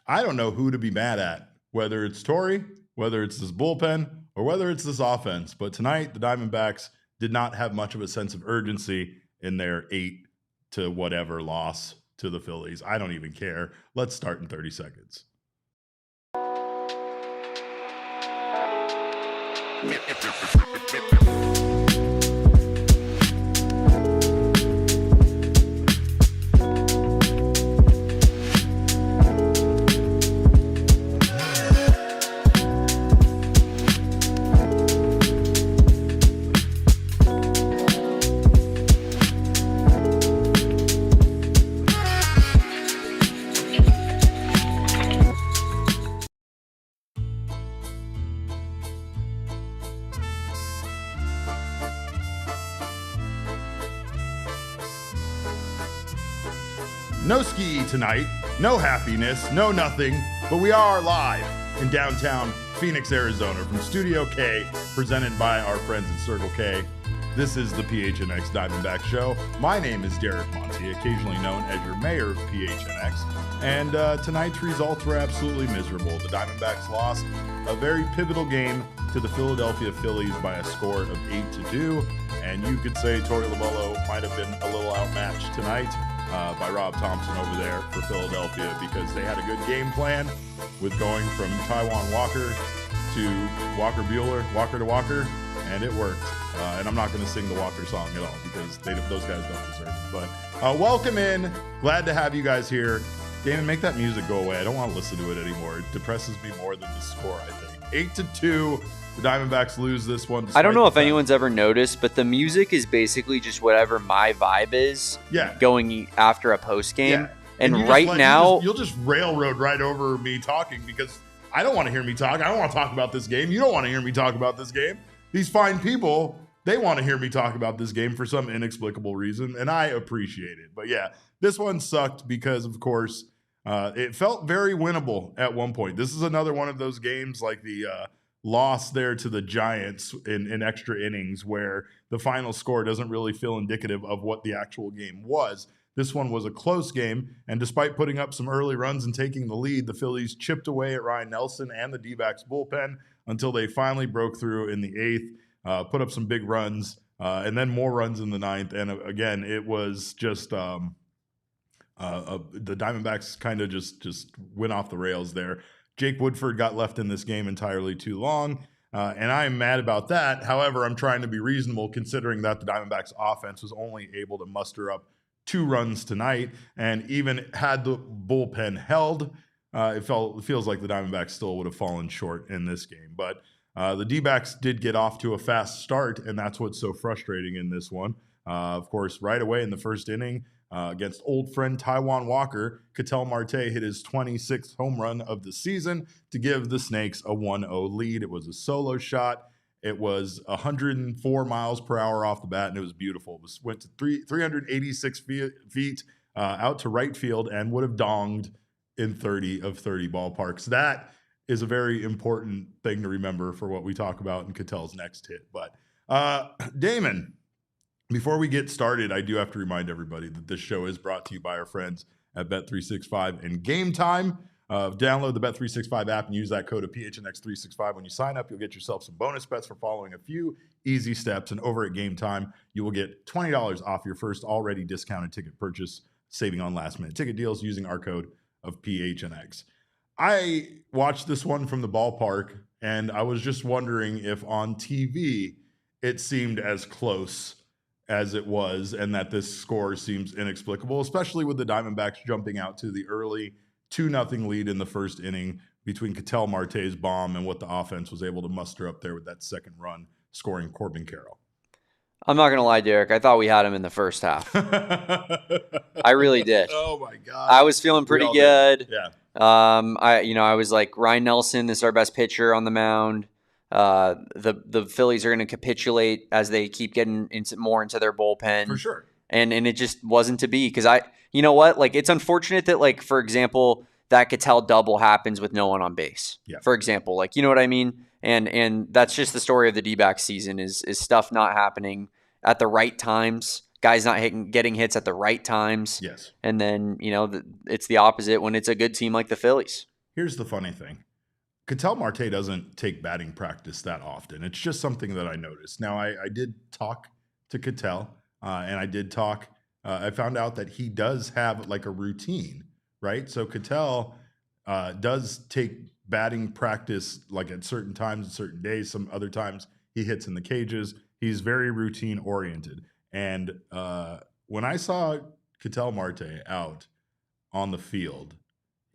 I don't know who to be mad at, whether it's Torey, whether it's this bullpen, or whether it's this offense. But tonight, the Diamondbacks did not have much of a sense of urgency in their 8-whatever loss to the Phillies. I don't even care. Let's start in 30 seconds. No ski tonight, no happiness, no nothing, but we are live in downtown Phoenix, Arizona from Studio K, presented by our friends at Circle K. This is the PHNX Diamondbacks show. My name is Derek Monte, occasionally known as your mayor of PHNX, and tonight's results were absolutely miserable. The Diamondbacks lost a very pivotal game to the Philadelphia Phillies by a score of 8-2, and you could say Torey Lovullo might have been a little outmatched tonight by Rob Thompson over there for Philadelphia, because they had a good game plan with going from Taijuan Walker to Walker Buehler, Walker to Walker, and it worked. And I'm not going to sing the Walker song at all because those guys don't deserve it. But welcome in. Glad to have you guys here. Damon, make that music go away. I don't want to listen to it anymore. It depresses me more than the score, I think. 8-2. The Diamondbacks lose this one. I don't know if anyone's ever noticed, but the music is basically just whatever my vibe is going after a post game. Yeah. And right now, you'll just railroad right over me talking because I don't want to hear me talk. I don't want to talk about this game. You don't want to hear me talk about this game. These fine people, they want to hear me talk about this game for some inexplicable reason, and I appreciate it. But yeah, this one sucked because, of course, it felt very winnable at one point. This is another one of those games like the loss there to the Giants in extra innings where the final score doesn't really feel indicative of what the actual game was. This one was a close game, and despite putting up some early runs and taking the lead, the Phillies chipped away at Ryne Nelson and the Dbacks bullpen until they finally broke through in the 8th, put up some big runs, and then more runs in the 9th. And again, it was just the Diamondbacks kind of just went off the rails there. Jake Woodford got left in this game entirely too long, and I am mad about that. However, I'm trying to be reasonable considering that the Diamondbacks offense was only able to muster up 2 runs tonight, and even had the bullpen held, it feels like the Diamondbacks still would have fallen short in this game. But the Dbacks did get off to a fast start, and that's what's so frustrating in this one. Of course, right away in the first inning, against old friend Taijuan Walker, Ketel Marte hit his 26th home run of the season to give the Snakes a 1-0 lead. It was a solo shot. It was 104 miles per hour off the bat, and it was beautiful. It went to 386 feet out to right field and would have donged in 30 of 30 ballparks. That is a very important thing to remember for what we talk about in Ketel's next hit. But Damon, before we get started, I do have to remind everybody that this show is brought to you by our friends at Bet365 and Game Time. Download the Bet365 app and use that code of PHNX365. When you sign up, you'll get yourself some bonus bets for following a few easy steps. And over at Game Time, you will get $20 off your first already discounted ticket purchase, saving on last-minute ticket deals using our code of PHNX. I watched this one from the ballpark, and I was just wondering if on TV it seemed as close as it was, and that this score seems inexplicable, especially with the Diamondbacks jumping out to the early 2-0 lead in the first inning between Ketel Marte's bomb and what the offense was able to muster up there with that second run, scoring Corbin Carroll. I'm not going to lie, Derek. I thought we had him in the first half. I really did. Oh, my God. I was feeling pretty good. Yeah. I was like, Ryne Nelson, this is our best pitcher on the mound. The Phillies are going to capitulate as they keep getting more into their bullpen. For sure. And it just wasn't to be because you know what? Like, it's unfortunate that, like, for example, that Ketel double happens with no one on base. Yeah. For example, like, you know what I mean? And that's just the story of the Dbacks season is stuff not happening at the right times. Guys not getting hits at the right times. Yes. And then, it's the opposite when it's a good team like the Phillies. Here's the funny thing. Ketel Marte doesn't take batting practice that often. It's just something that I noticed. Now, I did talk to Ketel, and I did talk. I found out that he does have like a routine, right? So Ketel does take batting practice like at certain times, at certain days. Some other times he hits in the cages. He's very routine oriented. And when I saw Ketel Marte out on the field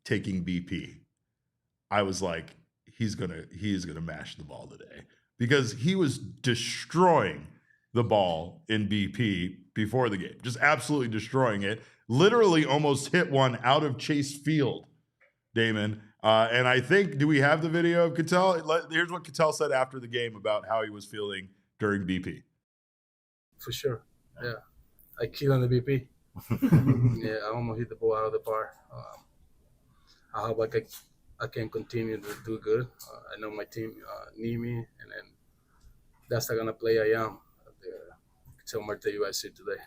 taking BP, I was like, he is gonna mash the ball today, because he was destroying the ball in BP before the game, just absolutely destroying it. Literally almost hit one out of Chase Field, Damon. And I think, do we have the video of Ketel? Here's what Ketel said after the game about how he was feeling during BP. For sure, yeah. I killed on the BP. Yeah, I almost hit the ball out of the park. I hope I can continue to do good. I know my team need me, and then that's the kind of player I am. Ketel Marte USC today.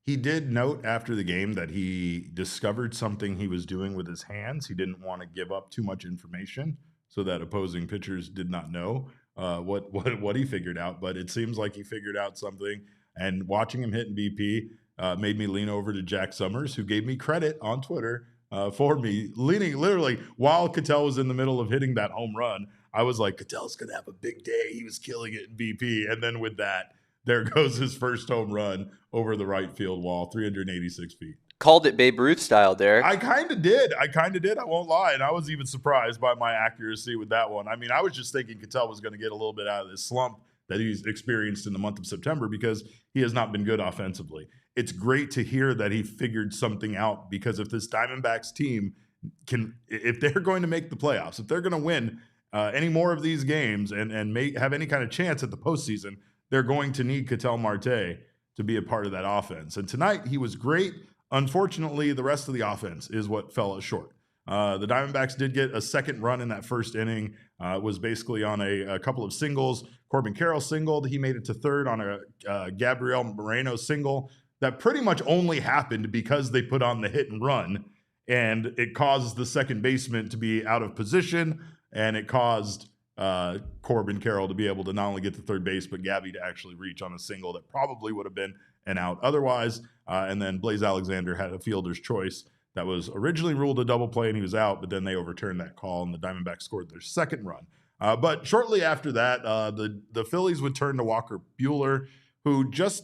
He did note after the game that he discovered something he was doing with his hands. He didn't want to give up too much information so that opposing pitchers did not know what he figured out. But it seems like he figured out something. And watching him hit in BP made me lean over to Jack Summers, who gave me credit on Twitter for me leaning literally while Ketel was in the middle of hitting that home run. I was like, Ketel's going to have a big day. He was killing it in BP. And then with that, there goes his first home run over the right field wall, 386 feet. Called it Babe Ruth style, Derek. I kind of did. I won't lie. And I was even surprised by my accuracy with that one. I mean, I was just thinking Ketel was going to get a little bit out of this slump that he's experienced in the month of September, because he has not been good offensively. It's great to hear that he figured something out, because if this Diamondbacks team if they're going to make the playoffs, if they're going to win any more of these games and have any kind of chance at the postseason, they're going to need Ketel Marte to be a part of that offense. And tonight he was great. Unfortunately, the rest of the offense is what fell short. The Diamondbacks did get a second run in that first inning. It was basically on a couple of singles. Corbin Carroll singled. He made it to third on a Gabriel Moreno single that pretty much only happened because they put on the hit and run, and it caused the second baseman to be out of position, and it caused Corbin Carroll to be able to not only get to third base, but Gabby to actually reach on a single that probably would have been an out otherwise. And then Blaze Alexander had a fielder's choice that was originally ruled a double play, and he was out, but then they overturned that call, and the Diamondbacks scored their second run. But shortly after that, the Phillies would turn to Walker Buehler, who just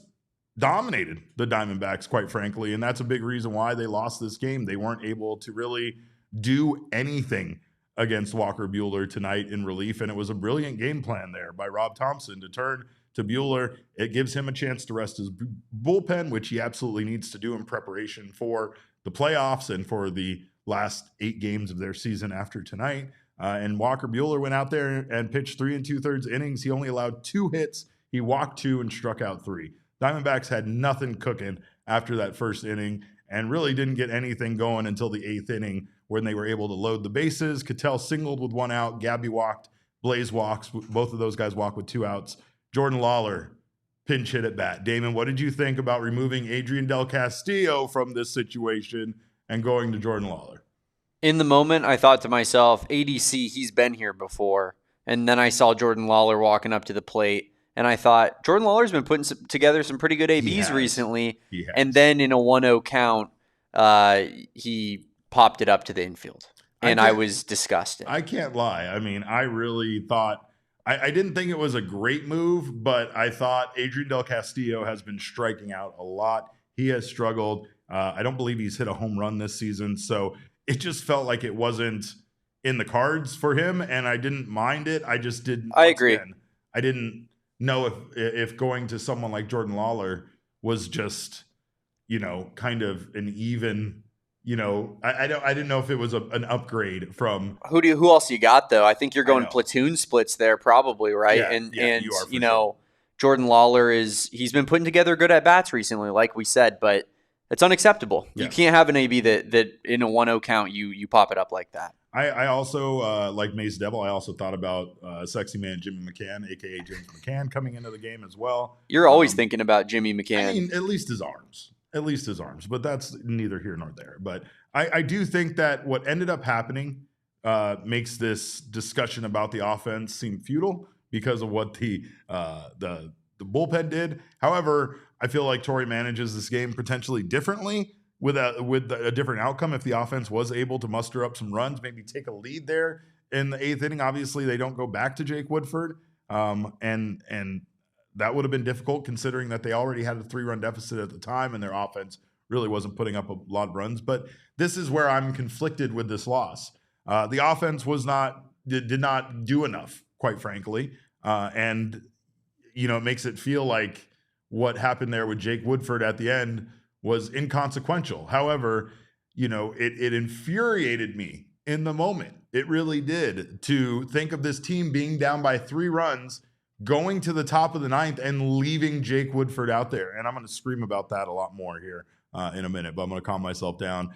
dominated the Diamondbacks, quite frankly, and that's a big reason why they lost this game. They weren't able to really do anything against Walker Buehler tonight in relief, and it was a brilliant game plan there by Rob Thompson to turn to Buehler. It gives him a chance to rest his bullpen, which he absolutely needs to do in preparation for the playoffs and for the last 8 games of their season after tonight. And Walker Buehler went out there and pitched 3 2/3 innings. He only allowed 2 hits. He walked 2 and struck out 3. Diamondbacks had nothing cooking after that first inning and really didn't get anything going until the 8th inning, when they were able to load the bases. Ketel singled with 1 out. Gabby walked. Blaze walks. Both of those guys walked with 2 outs. Jordan Lawler pinch hit at bat. Damon, what did you think about removing Adrian Del Castillo from this situation and going to Jordan Lawler? In the moment, I thought to myself, ADC, he's been here before. And then I saw Jordan Lawler walking up to the plate, and I thought, Jordan Lawler's been putting together some pretty good ABs recently. And then in a 1-0 count, he popped it up to the infield. And I was disgusted. I can't lie. I mean, I really thought – I didn't think it was a great move, but I thought Adrian Del Castillo has been striking out a lot. He has struggled. I don't believe he's hit a home run this season. So it just felt like it wasn't in the cards for him, and I didn't mind it. I just didn't – I agree. Again, I didn't know if going to someone like Jordan Lawler was just, kind of an even – I didn't know if it was an upgrade from who else you got though. I think you're going platoon splits there, probably, right? Yeah, you are Jordan Lawler he's been putting together good at bats recently, like we said, but it's unacceptable. Yeah. You can't have an AB that in a 1-0 count you pop it up like that. I also like Mace Devil. I also thought about sexy man Jimmy McCann, aka James McCann, coming into the game as well. You're always thinking about Jimmy McCann. I mean, at least his arms. at least his arms, but that's neither here nor there. But I do think that what ended up happening makes this discussion about the offense seem futile because of what the bullpen did. However, I feel like Torey manages this game potentially differently with a different outcome if the offense was able to muster up some runs, maybe take a lead there in the 8th inning. Obviously, they don't go back to Jake Woodford, and that would have been difficult considering that they already had a 3-run deficit at the time and their offense really wasn't putting up a lot of runs. But this is where I'm conflicted with this loss. The offense did not do enough, quite frankly, and it makes it feel like what happened there with Jake Woodford at the end was inconsequential. However, it infuriated me in the moment. It really did, to think of this team being down by 3 runs, going to the top of the 9th and leaving Jake Woodford out there. And I'm going to scream about that a lot more here in a minute, but I'm going to calm myself down.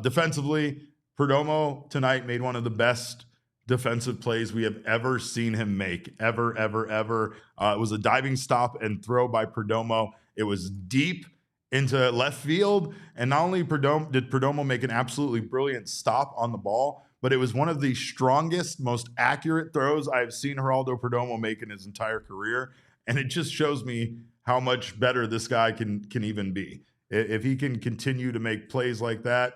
Defensively, Perdomo tonight made one of the best defensive plays we have ever seen him make, ever. It was a diving stop and throw by Perdomo. It was deep into left field, and not only did Perdomo make an absolutely brilliant stop on the ball, but it was one of the strongest, most accurate throws I've seen Geraldo Perdomo make in his entire career, and it just shows me how much better this guy can even be. If he can continue to make plays like that,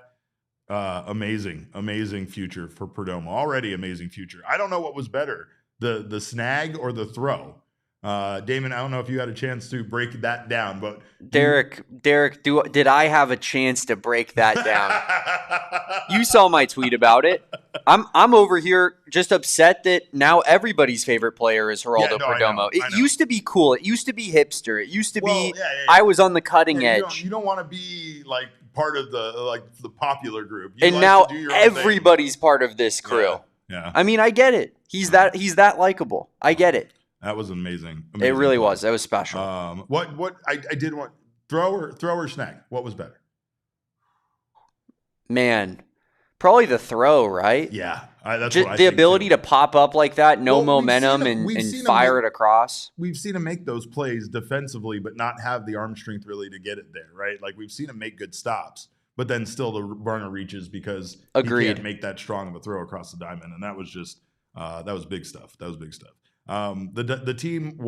amazing future for Perdomo. Already amazing future. I don't know what was better, the snag or the throw. Damon, I don't know if you had a chance to break that down, but Derek, did I have a chance to break that down? You saw my tweet about it. I'm over here just upset that now everybody's favorite player is Geraldo Perdomo. It used to be cool. It used to be hipster. It used to be I was on the cutting edge. You don't want to be like part of the popular group. And now everybody's part of this crew. Yeah. I mean, I get it. He's that likable. I get it. That was amazing. It really was. That was special. What I did want throw or snag. What was better? Man, probably the throw, right? Yeah, that's just what I the think ability too. to pop up like that, no momentum, and fire it across. We've seen him make those plays defensively, but not have the arm strength really to get it there, right? Like we've seen him make good stops, but then still the runner reaches because he can't make that strong of a throw across the diamond, and that was just that was big stuff. The team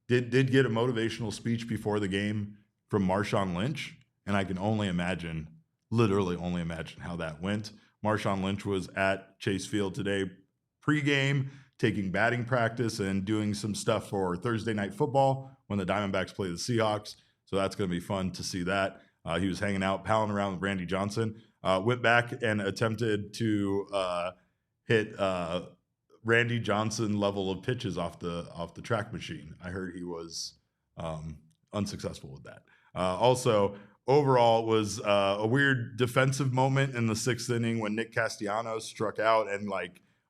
did get a motivational speech before the game from Marshawn Lynch, and I can literally only imagine how that went. Marshawn Lynch was at Chase Field today pregame, taking batting practice and doing some stuff for Thursday Night Football when the Diamondbacks play the Seahawks. So that's going to be fun to see that. He was hanging out, palling around with Randy Johnson. Went back and attempted to hit Randy Johnson level of pitches off the track machine. I heard he was unsuccessful with that. Also, overall, it was a weird defensive moment in the 6th inning when Nick Castellanos struck out and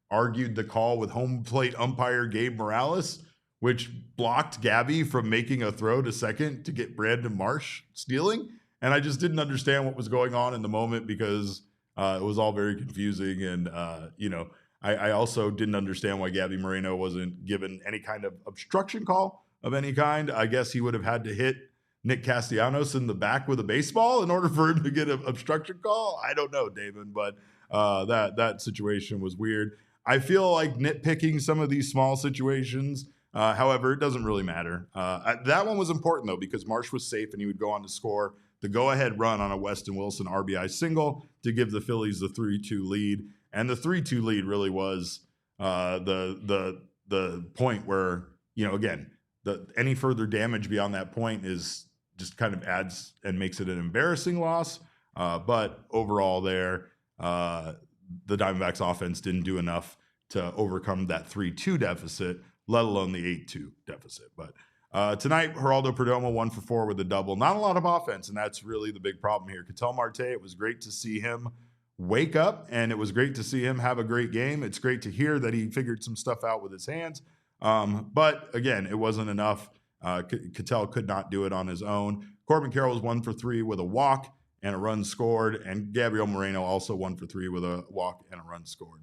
argued the call with home plate umpire Gabe Morales, which blocked Gabby from making a throw to second to get Brandon Marsh stealing. And I just didn't understand what was going on in the moment because it was all very confusing. And, I also didn't understand why Gabby Moreno wasn't given any kind of obstruction call of any kind. I guess he would have had to hit Nick Castellanos in the back with a baseball in order for him to get an obstruction call. I don't know, Damon, but that situation was weird. I feel like nitpicking some of these small situations. However, it doesn't really matter. That one was important, though, because Marsh was safe and he would go on to score the go-ahead run on a Weston Wilson RBI single to give the Phillies the 3-2 lead. And the 3-2 lead really was the point where, again, any further damage beyond that point is just kind of adds and makes it an embarrassing loss. But overall there, the Diamondbacks offense didn't do enough to overcome that 3-2 deficit, let alone the 8-2 deficit. But tonight, Geraldo Perdomo 1 for 4 with a double. Not a lot of offense, and that's really the big problem here. Ketel Marte, it was great to see him wake up, and it was great to see him have a great game. It's great to hear that he figured some stuff out with his hands. But again, it wasn't enough. Ketel could not do it on his own. Corbin Carroll was 1 for 3 with a walk and a run scored, and Gabriel Moreno also 1 for 3 with a walk and a run scored.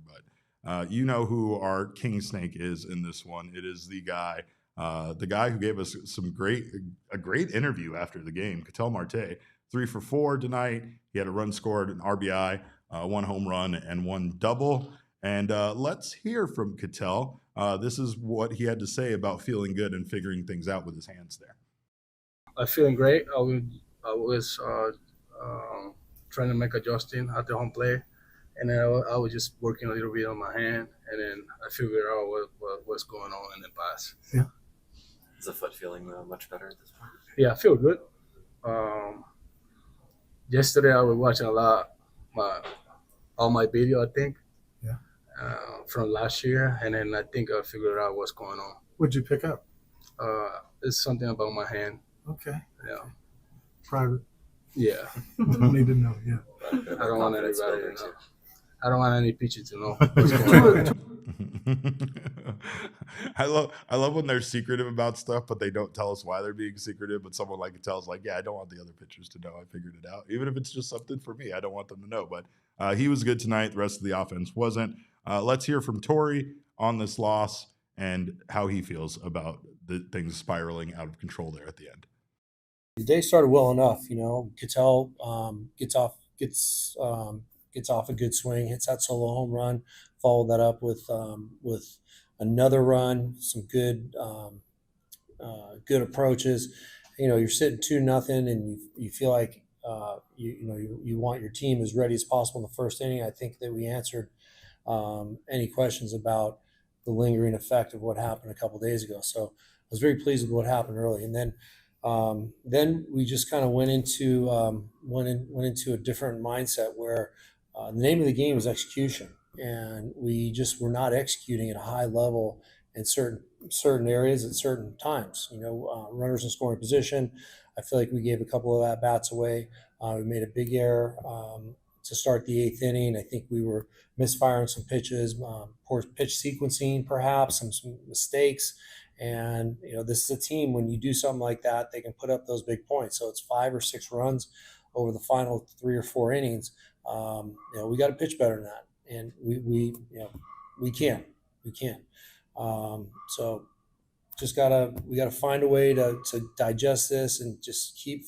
But you know who our king snake is in this one. It is the guy who gave us a great interview after the game, Ketel Marte. 3 for 4 tonight. He had a run scored, an RBI, 1 home run, and 1 double. And let's hear from Ketel. This is what he had to say about feeling good and figuring things out with his hands there. I'm feeling great. I was trying to make adjusting at the home plate, and then I was just working a little bit on my hand, and then I figured out what's going on in the pass. Yeah. Is the foot feeling much better at this point? Yeah, I feel good. Yesterday I was watching a lot all my video, I think. Yeah. From last year, and then I think I figured out what's going on. What'd you pick up? It's something about my hand. Okay. Yeah. Private. Yeah. Don't need to know. Yeah. I don't want anybody to know. I don't want any pitcher to know what's going on. I love when they're secretive about stuff, but they don't tell us why they're being secretive. But someone like Ketel's like, yeah, I don't want the other pitchers to know. I figured it out. Even if it's just something for me, I don't want them to know. But he was good tonight. The rest of the offense wasn't. Let's hear from Torey on this loss and how he feels about the things spiraling out of control there at the end. The day started well enough, Ketel gets off a good swing, hits that solo home run, followed that up with another run, some good approaches. You're sitting 2-0, and you feel like you want your team as ready as possible in the first inning. I think that we answered any questions about the lingering effect of what happened a couple of days ago. So I was very pleased with what happened early, and then we just kind of went into a different mindset where the name of the game is execution, and we just were not executing at a high level in certain areas at certain times. Runners in scoring position. I feel like we gave a couple of at-bats away. We made a big error to start the 8th inning. I think we were misfiring some pitches, poor pitch sequencing, perhaps some mistakes. And this is a team, when you do something like that, they can put up those big points. So it's 5 or 6 runs over the final 3 or 4 innings. We got to pitch better than that, and we can. So just we gotta find a way to digest this and just keep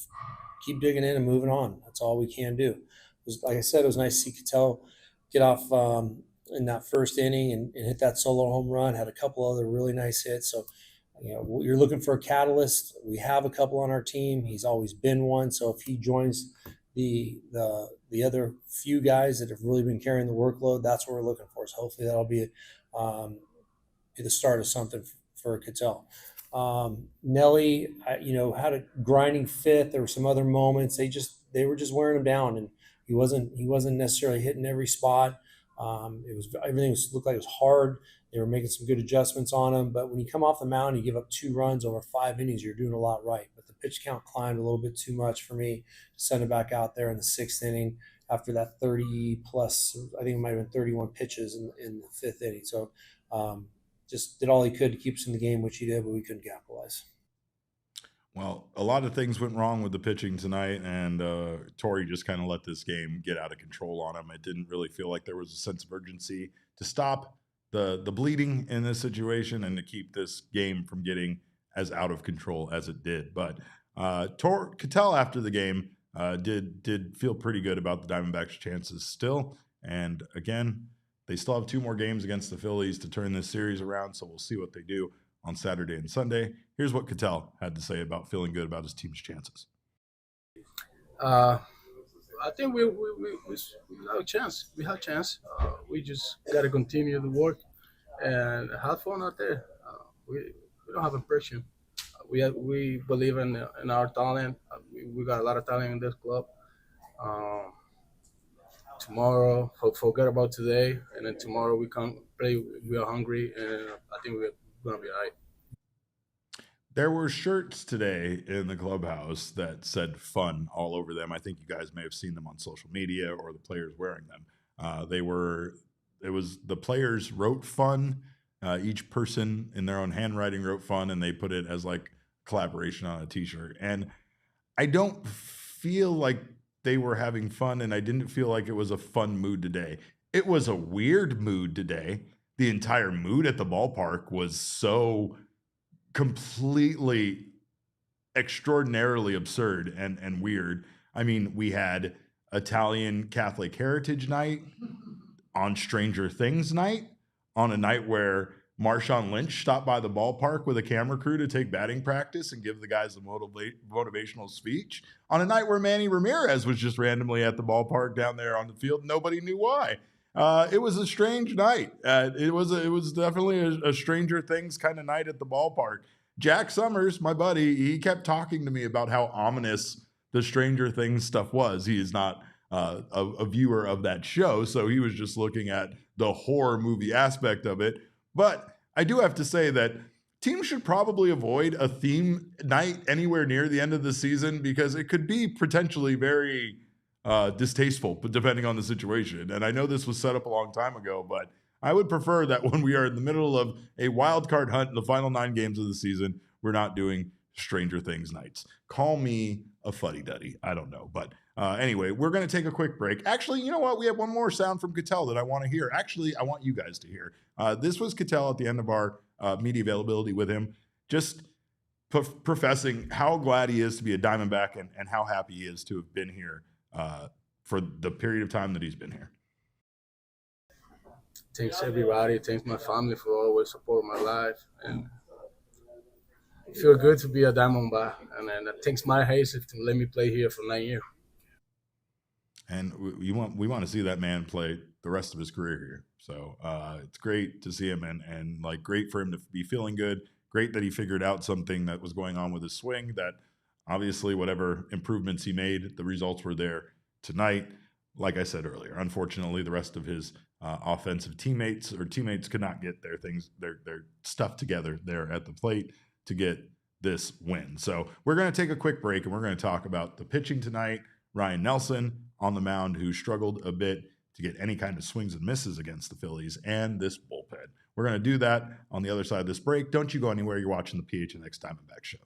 digging in and moving on. That's all we can do. Like I said, it was nice to see Ketel get off in that first inning and hit that solo home run. Had a couple other really nice hits. So you're looking for a catalyst. We have a couple on our team. He's always been one. So if he joins the other few guys that have really been carrying the workload, that's what we're looking for. So hopefully that'll be the start of something for Ketel. Nelly, had a grinding fifth. There were some other moments. They were just wearing him down, and he wasn't necessarily hitting every spot. Everything looked like it was hard. They were making some good adjustments on him, but when you come off the mound, you give up 2 runs over 5 innings, you're doing a lot right. But the pitch count climbed a little bit too much for me to send him back out there in the 6th inning after that 30 plus, I think it might have been 31 pitches in the 5th inning. So just did all he could to keep us in the game, which he did, but we couldn't capitalize. Well, a lot of things went wrong with the pitching tonight, and Torey just kind of let this game get out of control on him. It didn't really feel like there was a sense of urgency to stop the bleeding in this situation and to keep this game from getting as out of control as it did. But Ketel after the game did feel pretty good about the Diamondbacks' chances still. And again, they still have 2 more games against the Phillies to turn this series around, so we'll see what they do on Saturday and Sunday. Here's what Ketel had to say about feeling good about his team's chances. I think we have a chance. We have a chance. We just got to continue the work and have fun out there. We don't have impression. We believe in our talent. We got a lot of talent in this club. Tomorrow, forget about today, and then tomorrow we come play. We are hungry, and I think we're going to be all right. There were shirts today in the clubhouse that said fun all over them. I think you guys may have seen them on social media or the players wearing them. The players wrote fun. Each person in their own handwriting wrote fun, and they put it as like collaboration on a t-shirt. And I don't feel like they were having fun, and I didn't feel like it was a fun mood today. It was a weird mood today. The entire mood at the ballpark was so completely extraordinarily absurd and weird. I mean, we had Italian Catholic Heritage Night on Stranger Things night, on a night where Marshawn Lynch stopped by the ballpark with a camera crew to take batting practice and give the guys a motivational speech, on a night where Manny Ramirez was just randomly at the ballpark down there on the field. Nobody knew why. It was a strange night. It was definitely a Stranger Things kind of night at the ballpark. Jack Summers, my buddy, he kept talking to me about how ominous the Stranger Things stuff was. He is not a viewer of that show, so he was just looking at the horror movie aspect of it. But I do have to say that teams should probably avoid a theme night anywhere near the end of the season, because it could be potentially very distasteful, but depending on the situation. And I know this was set up a long time ago, but I would prefer that when we are in the middle of a wild card hunt in the final 9 games of the season, we're not doing Stranger Things nights. Call me a fuddy-duddy. I don't know. But anyway, we're going to take a quick break. Actually, you know what? We have one more sound from Ketel that I want to hear. Actually, I want you guys to hear. This was Ketel at the end of our media availability with him, just professing how glad he is to be a Diamondback and how happy he is to have been here for the period of time that he's been here. Thanks everybody. Thanks my family for always supporting my life, and it feel good to be a Diamondback. And then thanks my Hayes to let me play here for 9 years. And we want to see that man play the rest of his career here. So it's great to see him, and like great for him to be feeling good. Great that he figured out something that was going on with his swing. That obviously whatever improvements he made, the results were there tonight. Like I said earlier, unfortunately, the rest of his offensive teammates could not get their stuff together there at the plate to get this win. So we're going to take a quick break, and we're going to talk about the pitching tonight. Ryne Nelson on the mound, who struggled a bit to get any kind of swings and misses against the Phillies, and this bullpen. We're going to do that on the other side of this break. Don't you go anywhere. You're watching the PHNX Diamondbacks show.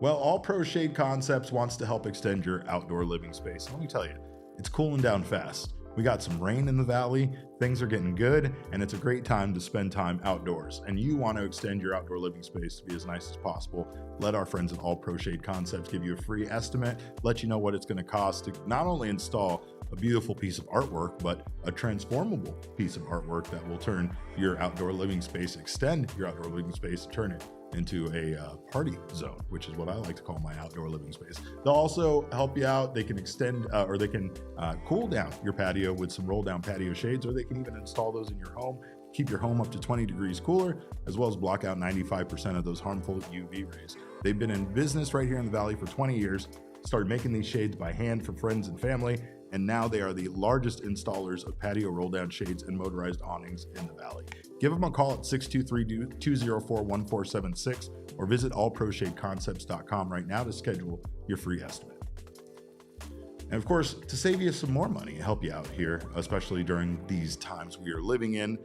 Well, All Pro Shade Concepts wants to help extend your outdoor living space. Let me tell you, it's cooling down fast. We got some rain in the valley, things are getting good, and it's a great time to spend time outdoors. And you want to extend your outdoor living space to be as nice as possible. Let our friends at All Pro Shade Concepts give you a free estimate, let you know what it's going to cost to not only install a beautiful piece of artwork, but a transformable piece of artwork that will turn your outdoor living space, extend your outdoor living space, turn it into a party zone, which is what I like to call my outdoor living space. They'll also help you out. They can extend or they can cool down your patio with some roll down patio shades, or they can even install those in your home, keep your home up to 20 degrees cooler, as well as block out 95% of those harmful UV rays. They've been in business right here in the Valley for 20 years, started making these shades by hand for friends and family, and now they are the largest installers of patio roll-down shades and motorized awnings in the Valley. Give them a call at 623-204-1476 or visit allproshadeconcepts.com right now to schedule your free estimate. And of course, to save you some more money, help you out here, especially during these times we are living in,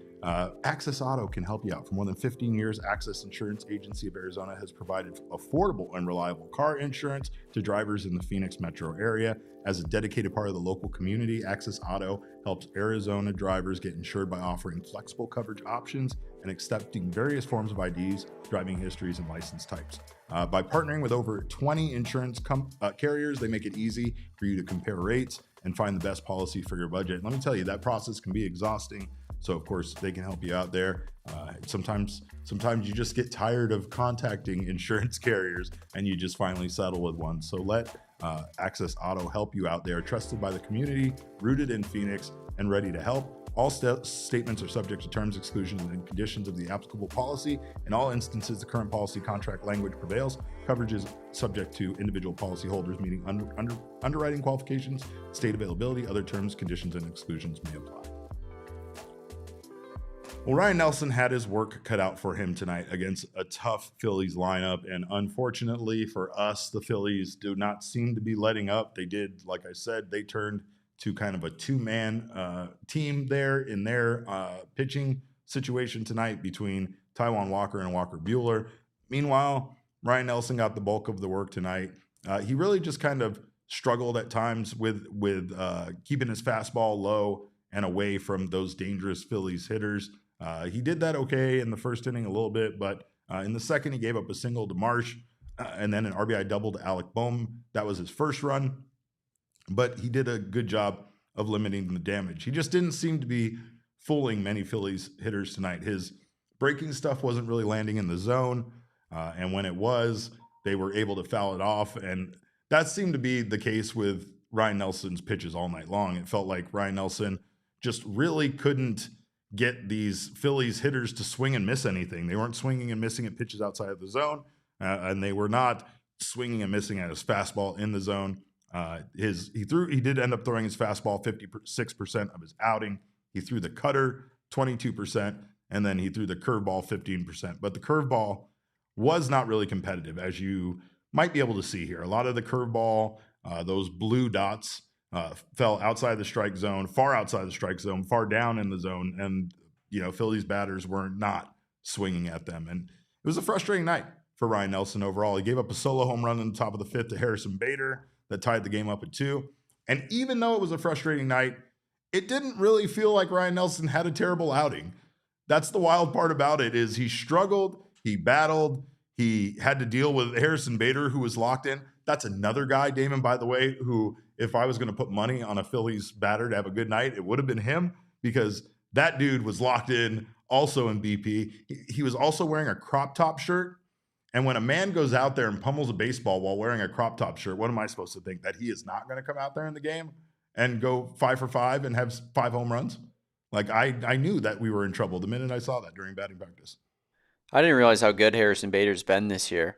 Access Auto can help you out. For more than 15 years, Access Insurance Agency of Arizona has provided affordable and reliable car insurance to drivers in the Phoenix metro area. As a dedicated part of the local community, Access Auto helps Arizona drivers get insured by offering flexible coverage options and accepting various forms of IDs, driving histories, and license types. By partnering with over 20 insurance carriers, they make it easy for you to compare rates and find the best policy for your budget. Let me tell you, that process can be exhausting. So of course they can help you out there. Sometimes you just get tired of contacting insurance carriers and you just finally settle with one. So let Access Auto help you out there, trusted by the community, rooted in Phoenix, and ready to help. All statements are subject to terms, exclusions, and conditions of the applicable policy. In all instances, the current policy contract language prevails. Coverage is subject to individual policyholders meeting underwriting qualifications, state availability, other terms, conditions, and exclusions may apply. Well, Ryne Nelson had his work cut out for him tonight against a tough Phillies lineup. And unfortunately for us, the Phillies do not seem to be letting up. They did, like I said, they turned to kind of a two-man team there in their pitching situation tonight between Taijuan Walker and Walker Buehler. Meanwhile, Ryne Nelson got the bulk of the work tonight. He really just kind of struggled at times with keeping his fastball low and away from those dangerous Phillies hitters. He did that okay in the first inning a little bit, but in the second he gave up a single to Marsh. and then an RBI double to Alec Bohm. That was his first run, but he did a good job of limiting the damage. He just didn't seem to be fooling many Phillies hitters tonight. His breaking stuff wasn't really landing in the zone, and when it was, they were able to foul it off, and that seemed to be the case with Ryne Nelson's pitches all night long. It felt like Ryne Nelson just really couldn't get these Phillies hitters to swing and miss anything. They weren't swinging and missing at pitches outside of the zone, and they were not swinging and missing at his fastball in the zone. He did end up throwing his fastball 56% of his outing. He threw the cutter 22%, and then he threw the curveball 15%. But the curveball was not really competitive, as you might be able to see here. A lot of the curveball, those blue dots, fell outside the strike zone, far outside the strike zone, far down in the zone, and Phillies batters were not swinging at them. And it was a frustrating night for Ryne Nelson overall. He gave up a solo home run in the top of the fifth to Harrison Bader that tied the game up at 2. And even though it was a frustrating night, it didn't really feel like Ryne Nelson had a terrible outing. That's the wild part about it, is he struggled, he battled, he had to deal with Harrison Bader, who was locked in. That's another guy, Damon, by the way, who, if I was going to put money on a Phillies batter to have a good night, it would have been him, because that dude was locked in also in BP. He was also wearing a crop top shirt. And when a man goes out there and pummels a baseball while wearing a crop top shirt, what am I supposed to think? That he is not going to come out there in the game and go 5 for 5 and have 5 home runs? Like, I knew that we were in trouble the minute I saw that during batting practice. I didn't realize how good Harrison Bader's been this year.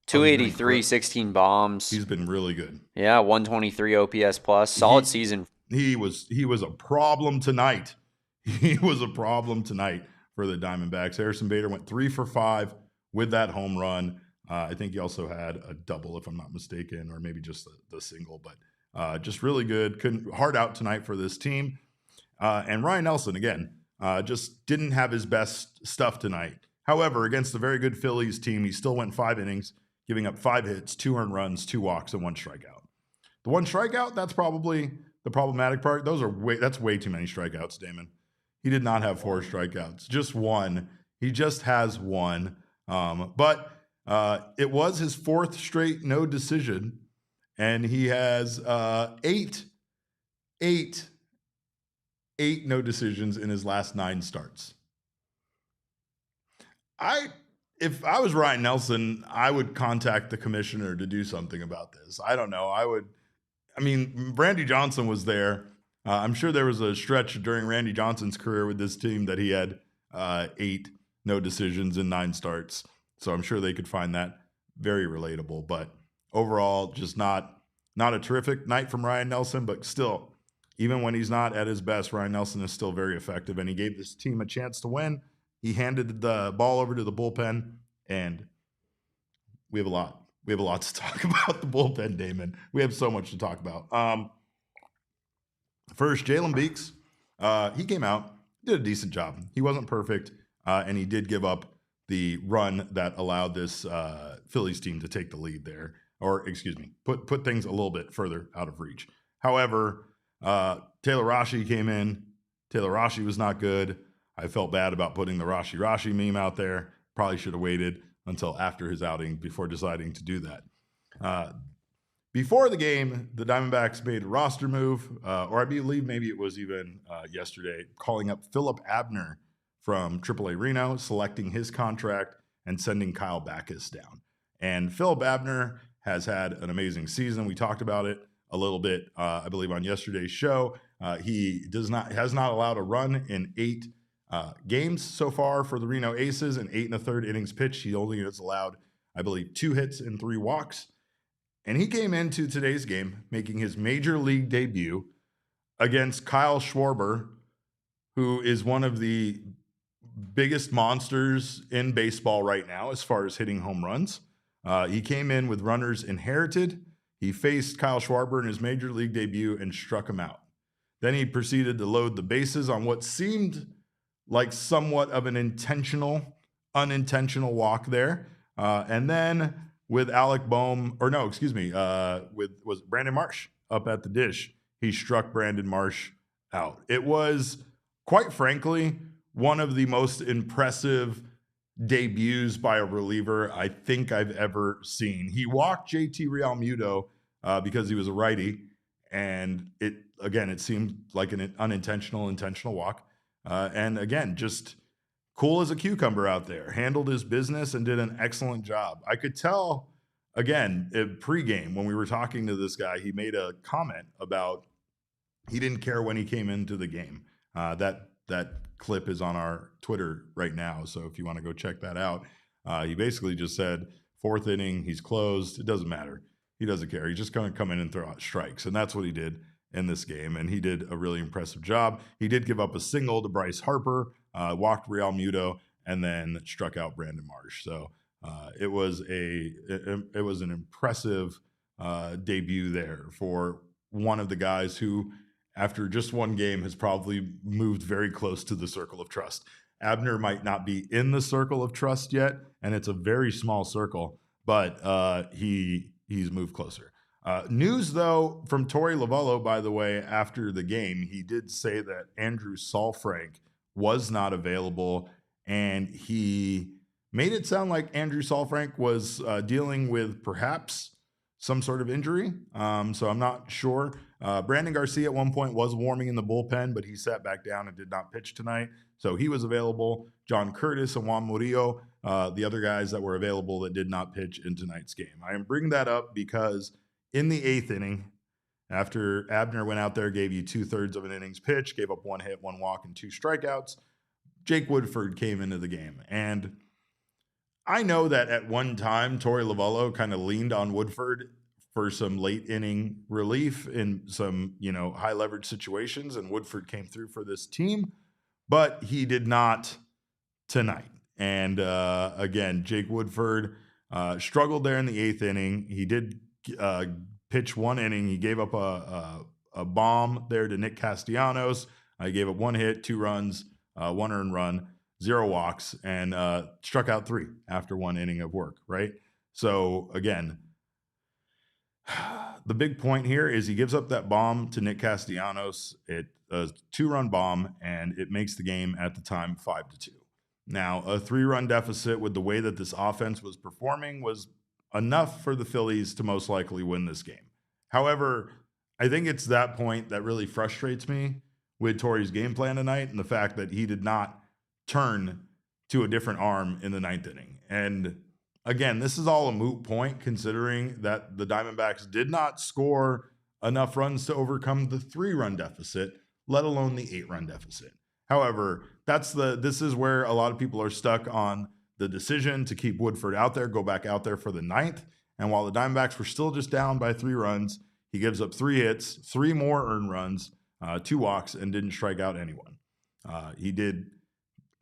283, 16 bombs. He's been really good. Yeah, 123 OPS plus. Solid season. He was a problem tonight. He was a problem tonight for the Diamondbacks. Harrison Bader went 3 for 5 with that home run. I think he also had a double, if I'm not mistaken, or maybe just the single, but just really good. Hard out tonight for this team. And Ryne Nelson, again, just didn't have his best stuff tonight. However, against a very good Phillies team, he still went 5 innings, giving up 5 hits, 2 earned runs, 2 walks, and 1 strikeout. The 1 strikeout, that's probably the problematic part. That's way too many strikeouts, Damon. He did not have 4 strikeouts, just 1. He just has 1. But it was his 4th straight no decision, and he has 8 no decisions in his last 9 starts. If I was Ryne Nelson, I would contact the commissioner to do something about this. I don't know. Randy Johnson was there. I'm sure there was a stretch during Randy Johnson's career with this team that he had 8 no decisions in 9 starts. So I'm sure they could find that very relatable. But overall, just not a terrific night from Ryne Nelson. But still, even when he's not at his best, Ryne Nelson is still very effective, and he gave this team a chance to win. He handed the ball over to the bullpen, and we have a lot. We have a lot to talk about the bullpen, Damon. We have so much to talk about. First, Jalen Beeks. He came out, did a decent job. He wasn't perfect, and he did give up the run that allowed this Phillies team to take the lead there, or put things a little bit further out of reach. However, Taylor Rashi came in. Taylor Rashi was not good. I felt bad about putting the Rashi meme out there. Probably should have waited until after his outing before deciding to do that. Before the game, the Diamondbacks made a roster move, or I believe maybe it was even yesterday, calling up Philip Abner from AAA Reno, selecting his contract, and sending Kyle Backus down. And Philip Abner has had an amazing season. We talked about it a little bit, I believe, on yesterday's show. He has not allowed a run in 8 games so far for the Reno Aces, and 8 1/3 innings pitched. He only has allowed, I believe, 2 hits and 3 walks. And he came into today's game making his major league debut against Kyle Schwarber, who is one of the biggest monsters in baseball right now as far as hitting home runs. He came in with runners inherited. He faced Kyle Schwarber in his major league debut and struck him out. Then he proceeded to load the bases on what seemed like somewhat of an unintentional walk there. And then with was Brandon Marsh up at the dish, he struck Brandon Marsh out. It was, quite frankly, one of the most impressive debuts by a reliever I think I've ever seen. He walked JT Realmuto because he was a righty, and it seemed like an intentional walk. And again, just cool as a cucumber out there, handled his business and did an excellent job. I could tell, again, pregame when we were talking to this guy, he made a comment about he didn't care when he came into the game. That clip is on our Twitter right now, so if you want to go check that out, he basically just said, 4th inning, he's closed. It doesn't matter. He doesn't care. He's just going to come in and throw out strikes, and that's what he did in this game, and he did a really impressive job. He did give up a single to Bryce Harper, walked Realmuto, and then struck out Brandon Marsh. So it was an impressive debut there for one of the guys who, after just one game, has probably moved very close to the circle of trust. Abner might not be in the circle of trust yet, and it's a very small circle, but he's moved closer. News, though, from Torey Lovullo, by the way, after the game, he did say that Andrew Saalfrank was not available, and he made it sound like Andrew Saalfrank was dealing with perhaps some sort of injury. So I'm not sure. Brandon Garcia at one point was warming in the bullpen, but he sat back down and did not pitch tonight. So he was available. John Curtis and Juan Murillo, the other guys that were available that did not pitch in tonight's game. I am bringing that up because in the 8th inning, after Abner went out there, gave you 2/3 of an innings pitch, gave up 1 hit, 1 walk, and 2 strikeouts, Jake Woodford came into the game. And I know that at one time, Torey Lovullo kind of leaned on Woodford for some late inning relief in some, high leverage situations, and Woodford came through for this team, but he did not tonight. And again, Jake Woodford struggled there in the 8th inning. He did pitch 1 inning. He gave up a bomb there to Nick Castellanos. He gave up 1 hit, 2 runs, 1 earned run, 0 walks, and struck out 3 after 1 inning of work, right? So again, the big point here is he gives up that bomb to Nick Castellanos. It's a 2-run bomb, and it makes the game at the time 5-2. Now, a 3-run deficit with the way that this offense was performing was enough for the Phillies to most likely win this game. However, I think it's that point that really frustrates me with Torey's game plan tonight, and the fact that he did not turn to a different arm in the 9th inning. And again, this is all a moot point considering that the Diamondbacks did not score enough runs to overcome the 3-run deficit, let alone the 8-run deficit. However, this is where a lot of people are stuck on the decision to keep Woodford out there, go back out there for the 9th. And while the Diamondbacks were still just down by 3 runs, he gives up 3 hits, 3 more earned runs, 2 walks, and didn't strike out anyone. He did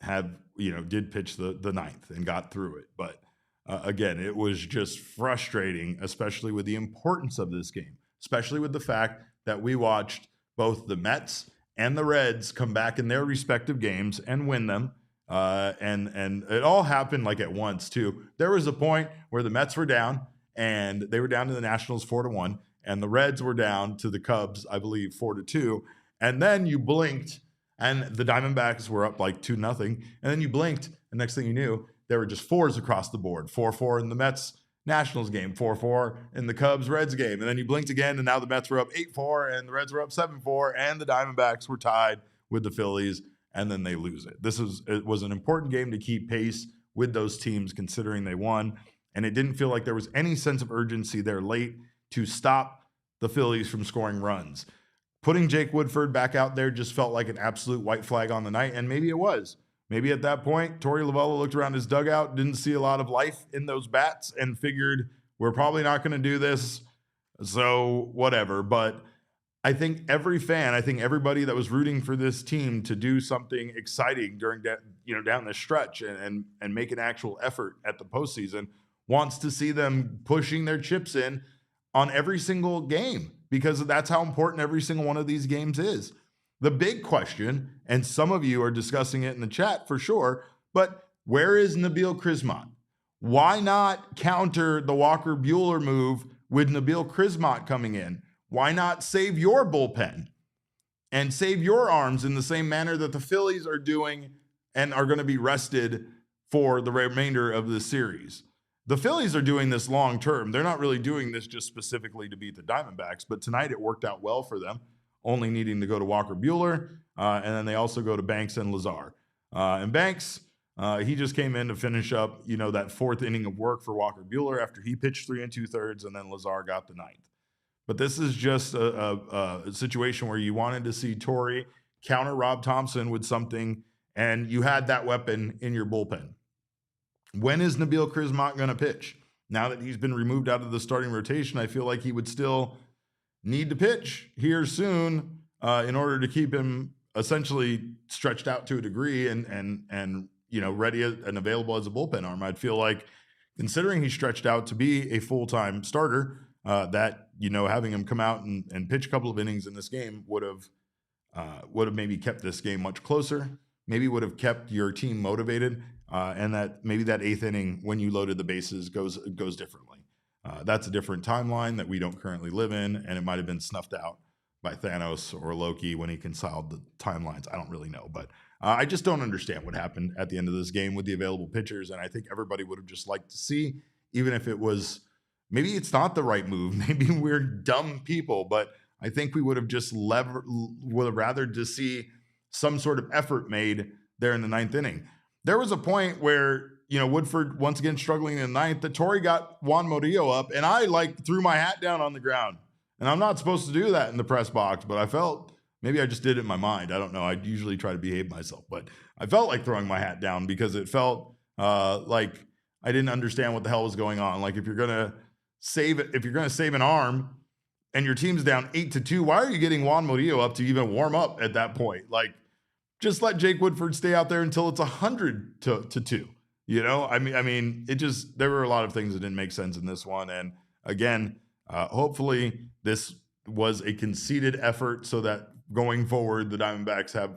pitch the 9th and got through it. But again, it was just frustrating, especially with the importance of this game, especially with the fact that we watched both the Mets and the Reds come back in their respective games and win them. And it all happened like at once too. There was a point where the Mets were down and they were down to the Nationals 4-1, and the Reds were down to the Cubs, I believe 4-2. And then you blinked and the Diamondbacks were up like 2-0. And then you blinked, and next thing you knew, there were just 4s across the board. 4-4 in the Mets Nationals game, 4-4 in the Cubs Reds game. And then you blinked again, and now the Mets were up 8-4 and the Reds were up 7-4, and the Diamondbacks were tied with the Phillies, and then they lose it. It was an important game to keep pace with those teams considering they won, and it didn't feel like there was any sense of urgency there late to stop the Phillies from scoring runs. Putting Jake Woodford back out there just felt like an absolute white flag on the night, and maybe it was. Maybe at that point, Torey Lovullo looked around his dugout, didn't see a lot of life in those bats, and figured, we're probably not going to do this, so whatever. But I think every fan, everybody that was rooting for this team to do something exciting during down the stretch and make an actual effort at the postseason wants to see them pushing their chips in on every single game, because that's how important every single one of these games is. The big question, and some of you are discussing it in the chat for sure, but where is Nabil Crismont? Why not counter the Walker Buehler move with Nabil Crismont coming in? Why not save your bullpen and save your arms in the same manner that the Phillies are doing and are going to be rested for the remainder of the series. The Phillies are doing this long term. They're not really doing this just specifically to beat the Diamondbacks, but tonight it worked out well for them, only needing to go to Walker Buehler, and then they also go to Banks and Lazar. And Banks, he just came in to finish up, that fourth inning of work for Walker Buehler after he pitched 3 2/3, and then Lazar got the ninth. But this is just a situation where you wanted to see Torey counter Rob Thompson with something, and you had that weapon in your bullpen. When is Nabil Crismont going to pitch? Now that he's been removed out of the starting rotation, I feel like he would still need to pitch here soon in order to keep him essentially stretched out to a degree and ready and available as a bullpen arm. I'd feel like, considering he's stretched out to be a full-time starter, that having him come out and pitch a couple of innings in this game would have maybe kept this game much closer. Maybe would have kept your team motivated, and that maybe that eighth inning when you loaded the bases goes differently. That's a different timeline that we don't currently live in, and it might have been snuffed out by Thanos or Loki when he conciled the timelines. I don't really know, but I just don't understand what happened at the end of this game with the available pitchers, and I think everybody would have just liked to see, even if it was, maybe it's not the right move, maybe we're dumb people, but I think we would have just would have rather to see some sort of effort made there in the ninth inning. There was a point where, Woodford once again struggling in the ninth, that Torey got Juan Murillo up, and I threw my hat down on the ground. And I'm not supposed to do that in the press box, but I felt, maybe I just did it in my mind. I don't know. I usually try to behave myself, but I felt like throwing my hat down because it felt like I didn't understand what the hell was going on. Like, if you're going to save an arm and your team's down 8-2, why are you getting Juan Murillo up to even warm up at that point? Like, just let Jake Woodford stay out there until it's 100-2. I mean, there were a lot of things that didn't make sense in this one. And again, hopefully this was a conceded effort so that going forward, the Diamondbacks have,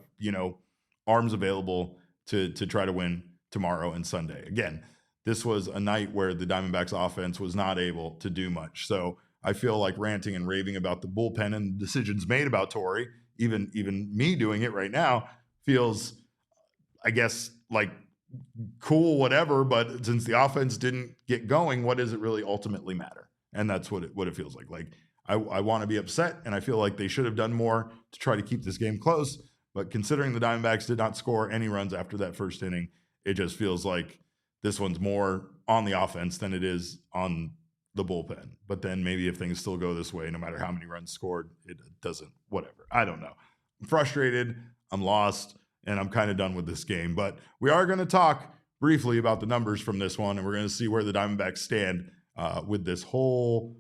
arms available to try to win tomorrow and Sunday. Again, this was a night where the Diamondbacks offense was not able to do much. So I feel like ranting and raving about the bullpen and decisions made about Torey, even me doing it right now, feels, I guess, like cool, whatever. But since the offense didn't get going, what does it really ultimately matter? And that's what it feels like. Like, I want to be upset, and I feel like they should have done more to try to keep this game close. But considering the Diamondbacks did not score any runs after that first inning, it just feels like this one's more on the offense than it is on the bullpen. But then maybe if things still go this way, no matter how many runs scored, it doesn't, whatever. I don't know. I'm frustrated. I'm lost, and I'm kind of done with this game. But we are going to talk briefly about the numbers from this one, and we're going to see where the Diamondbacks stand with this whole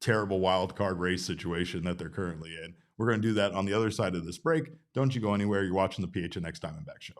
terrible wild card race situation that they're currently in. We're going to do that on the other side of this break. Don't you go anywhere. You're watching the PHNX Diamondback Show.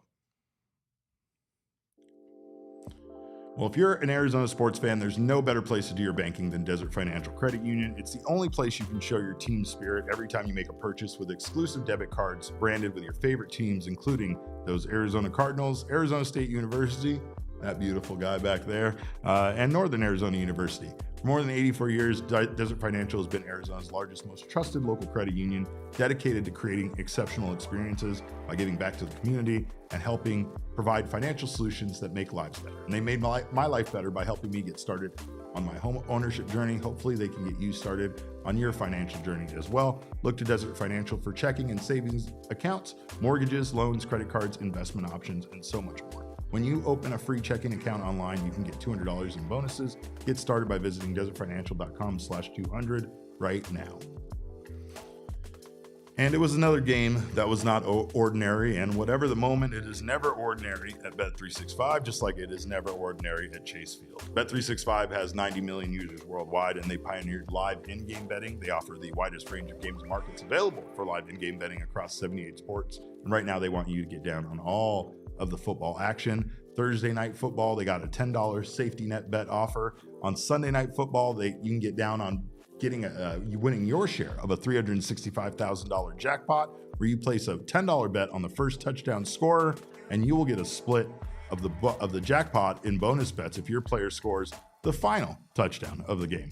Well, if you're an Arizona sports fan, there's no better place to do your banking than Desert Financial Credit Union. It's the only place you can show your team spirit every time you make a purchase with exclusive debit cards branded with your favorite teams, including those Arizona Cardinals, Arizona State University, that beautiful guy back there, and Northern Arizona University. For more than 84 years, Desert Financial has been Arizona's largest, most trusted local credit union, dedicated to creating exceptional experiences by giving back to the community and helping provide financial solutions that make lives better. And they made my life better by helping me get started on my home ownership journey. Hopefully they can get you started on your financial journey as well. Look to Desert Financial for checking and savings accounts, mortgages, loans, credit cards, investment options, and so much more. When you open a free checking account online, you can get $200 in bonuses. Get started by visiting desertfinancial.com/200 right now. And it was another game that was not ordinary, and whatever the moment, it is never ordinary at Bet365, just like it is never ordinary at Chase Field. Bet365 has 90 million users worldwide, and they pioneered live in-game betting. They offer the widest range of games and markets available for live in-game betting across 78 sports. And right now, they want you to get down on all of the football action. Thursday night football, they got a $10 safety net bet offer. On Sunday night football, you can get down on winning your share of a $365,000 jackpot, where you place a $10 bet on the first touchdown scorer, and you will get a split of the jackpot in bonus bets if your player scores the final touchdown of the game.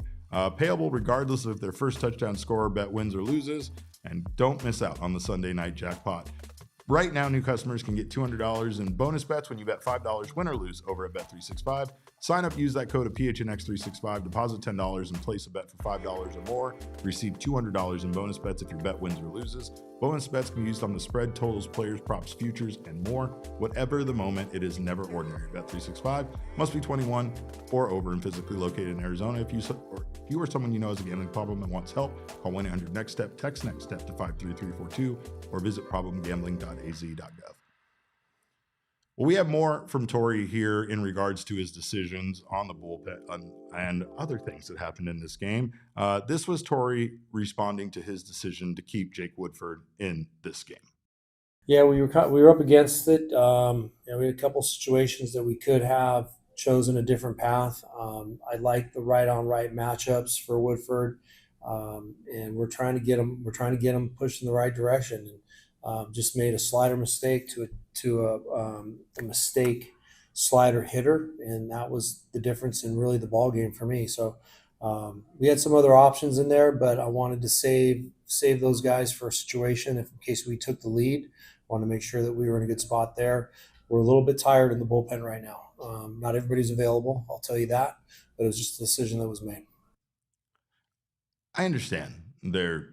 Payable regardless of if their first touchdown scorer bet wins or loses. And don't miss out on the Sunday night jackpot. Right now, new customers can get $200 in bonus bets when you bet $5 win or lose over at Bet365. Sign up, use that code of PHNX365, deposit $10 and place a bet for $5 or more. Receive $200 in bonus bets if your bet wins or loses. Bonus bets can be used on the spread, totals, players, props, futures, and more. Whatever the moment, it is never ordinary. Bet365 must be 21 or over and physically located in Arizona. If you or someone you know has a gambling problem and wants help, call 1-800-NEXT-STEP, text NEXT STEP to 53342, or visit problemgambling.az.gov. Well, we have more from Torey here in regards to his decisions on the bullpen and other things that happened in this game. This was Torey responding to his decision to keep Jake Woodford in this game. Yeah, we were up against it. We had a couple situations that we could have chosen a different path. I like the right-on-right matchups for Woodford, and we're trying to get him pushed in the right direction. And just made a slider mistake to a mistake slider hitter, and that was the difference in really the ball game for me. So we had some other options in there, but I wanted to save those guys for a situation in case we took the lead. I wanted to make sure that we were in a good spot there. We're a little bit tired in the bullpen right now. Not everybody's available, I'll tell you that, but it was just a decision that was made. I understand they're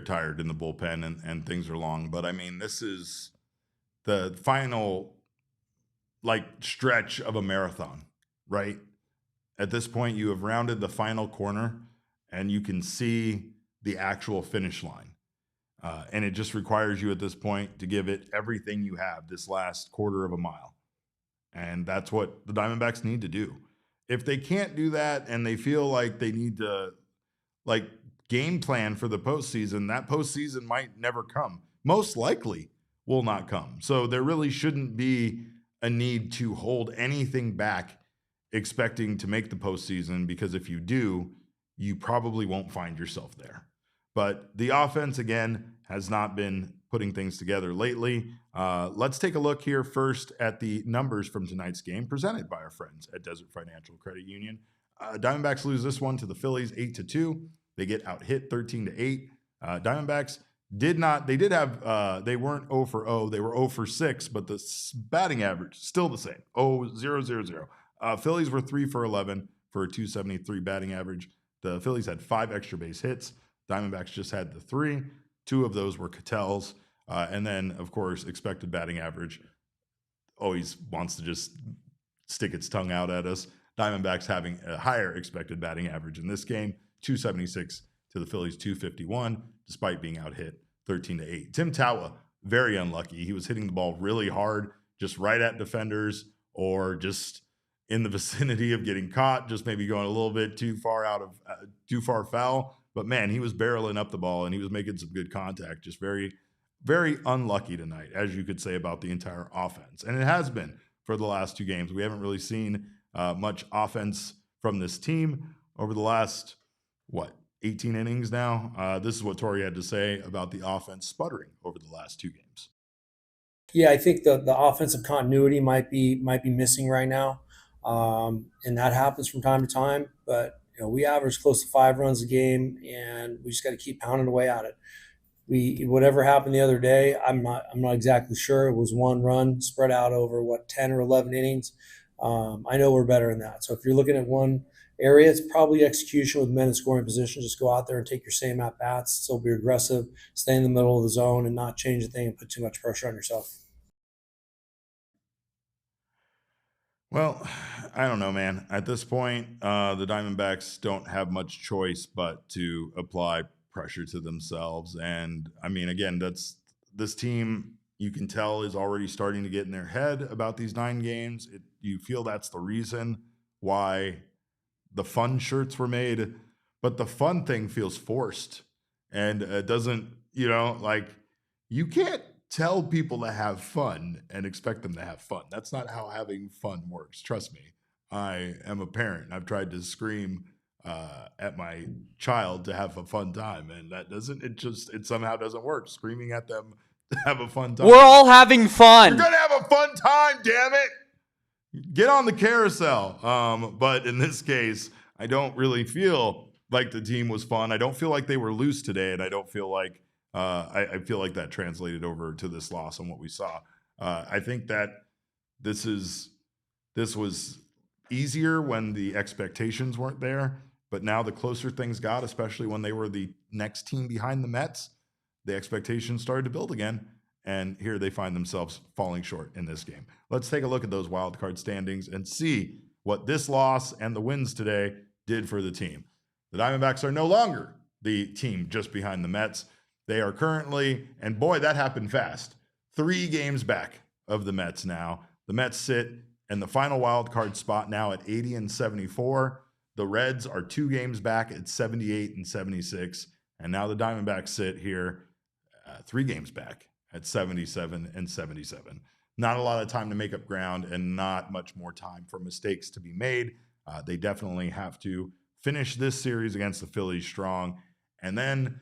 tired in the bullpen and things are long, but I mean, this is the final stretch of a marathon, right? At this point, you have rounded the final corner and you can see the actual finish line. And it just requires you at this point to give it everything you have this last quarter of a mile. And that's what the Diamondbacks need to do. If they can't do that and they feel like they need to game plan for the postseason, that postseason might never come. Most likely will not come. So there really shouldn't be a need to hold anything back expecting to make the postseason, because if you do, you probably won't find yourself there. But the offense, again, has not been putting things together lately. Let's take a look here first at the numbers from tonight's game presented by our friends at Desert Financial Credit Union. Diamondbacks lose this one to the Phillies 8-2. They get out hit 13-8. Diamondbacks they weren't 0 for 0. They were 0 for 6, but the batting average still the same. 0-0-0-0. Phillies were 3 for 11 for a 273 batting average. The Phillies had 5 extra base hits. Diamondbacks just had the 3. 2 of those were Ketel's. And then, of course, expected batting average always wants to just stick its tongue out at us. Diamondbacks having a higher expected batting average in this game, 276 to the Phillies 251, despite being out hit 13-8. Tim Tawa, very unlucky. He was hitting the ball really hard, just right at defenders or just in the vicinity of getting caught, just maybe going a little bit too far foul. But man, he was barreling up the ball and he was making some good contact. Just very, very unlucky tonight, as you could say about the entire offense. And it has been for the last 2 games. We haven't really seen much offense from this team over the last, 18 innings now. This is what Torey had to say about the offense sputtering over the last 2 games. Yeah, I think the offensive continuity might be missing right now, and that happens from time to time. But we average close to 5 runs a game, and we just got to keep pounding away at it. Whatever happened the other day, I'm not exactly sure. It was 1 run spread out over 10 or 11 innings. I know we're better than that. So if you're looking at one area, it's probably execution with men in scoring position. Just go out there and take your same at bats. Still be aggressive, stay in the middle of the zone, and not change a thing and put too much pressure on yourself. Well, I don't know, man. At this point, the Diamondbacks don't have much choice but to apply pressure to themselves. And I mean, again, this team, you can tell, is already starting to get in their head about these 9 games. You feel that's the reason why the fun shirts were made, but the fun thing feels forced. And it doesn't, you can't tell people to have fun and expect them to have fun. That's not how having fun works. Trust me. I am a parent. I've tried to scream at my child to have a fun time, and it somehow doesn't work. Screaming at them to have a fun time. We're all having fun. You're gonna have a fun time, damn it. Get on the carousel. But in this case, I don't really feel like the team was fun. I don't feel like they were loose today, and I don't feel like I feel like that translated over to this loss and what we saw. I think that this was easier when the expectations weren't there, but now the closer things got, especially when they were the next team behind the Mets, the expectations started to build again. And here they find themselves falling short in this game. Let's take a look at those wild card standings and see what this loss and the wins today did for the team. The Diamondbacks are no longer the team just behind the Mets. They are currently, and boy, that happened fast, 3 games back of the Mets now. The Mets sit in the final wild card spot now at 80 and 74. The Reds are 2 games back at 78 and 76. And now the Diamondbacks sit here 3 games back at 77 and 77. Not a lot of time to make up ground and not much more time for mistakes to be made. They definitely have to finish this series against the Phillies strong. And then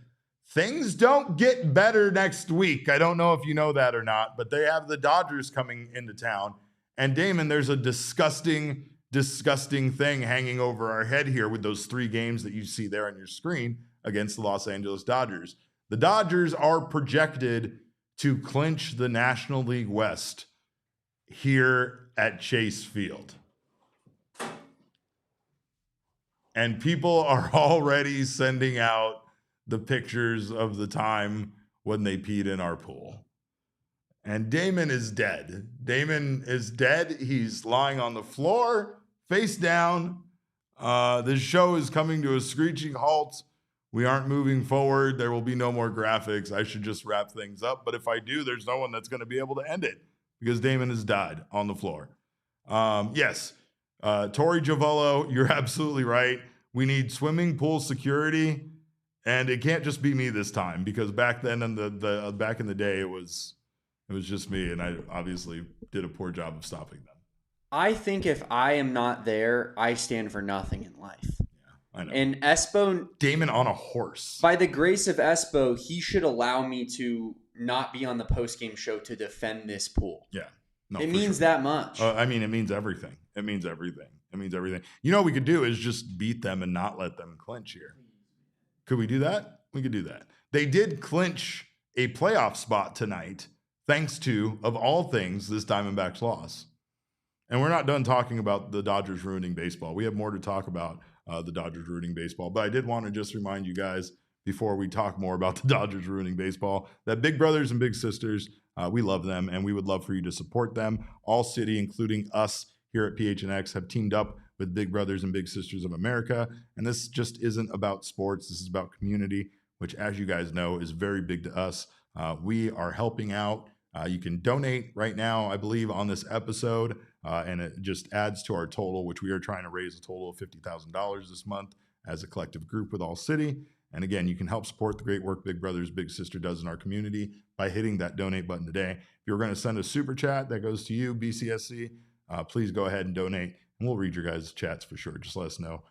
things don't get better next week. I don't know if you know that or not, but they have the Dodgers coming into town. And Damon, there's a disgusting thing hanging over our head here with those 3 games that you see there on your screen against the Los Angeles Dodgers. The Dodgers are projected to clinch the National League West here at Chase Field. And people are already sending out the pictures of the time when they peed in our pool. And Damon is dead. Damon is dead. He's lying on the floor, face down. This show is coming to a screeching halt. We aren't moving forward. There will be no more graphics. I should just wrap things up. But if I do, there's no one that's going to be able to end it because Damon has died on the floor. Yes, Torey Lovullo, you're absolutely right. We need swimming pool security, and it can't just be me this time because back then in the back in the day, it was just me, and I obviously did a poor job of stopping them. I think if I am not there, I stand for nothing in life. I know. And Espo, Damon on a horse. By the grace of Espo, he should allow me to not be on the postgame show to defend this pool. Yeah. No, it means that much. I mean, it means everything. It means everything. It means everything. You know what we could do is just beat them and not let them clinch here. Could we do that? We could do that. They did clinch a playoff spot tonight thanks to, of all things, this Diamondbacks loss. And we're not done talking about the Dodgers ruining baseball. We have more to talk about the Dodgers ruining baseball. But I did want to just remind you guys before we talk more about the Dodgers ruining baseball that big brothers and big sisters, we love them and we would love for you to support them. All City, including us here at PHNX, have teamed up with Big Brothers and Big Sisters of America. And this just isn't about sports. This is about community, which, as you guys know, is very big to us. We are helping out. You can donate right now, I believe, on this episode. And it just adds to our total, which we are trying to raise a total of $50,000 this month as a collective group with All City. And again, you can help support the great work Big Brothers Big Sister does in our community by hitting that donate button today. If you're going to send a super chat that goes to you, BCSC, please go ahead and donate, and we'll read your guys' chats for sure. Just let us know.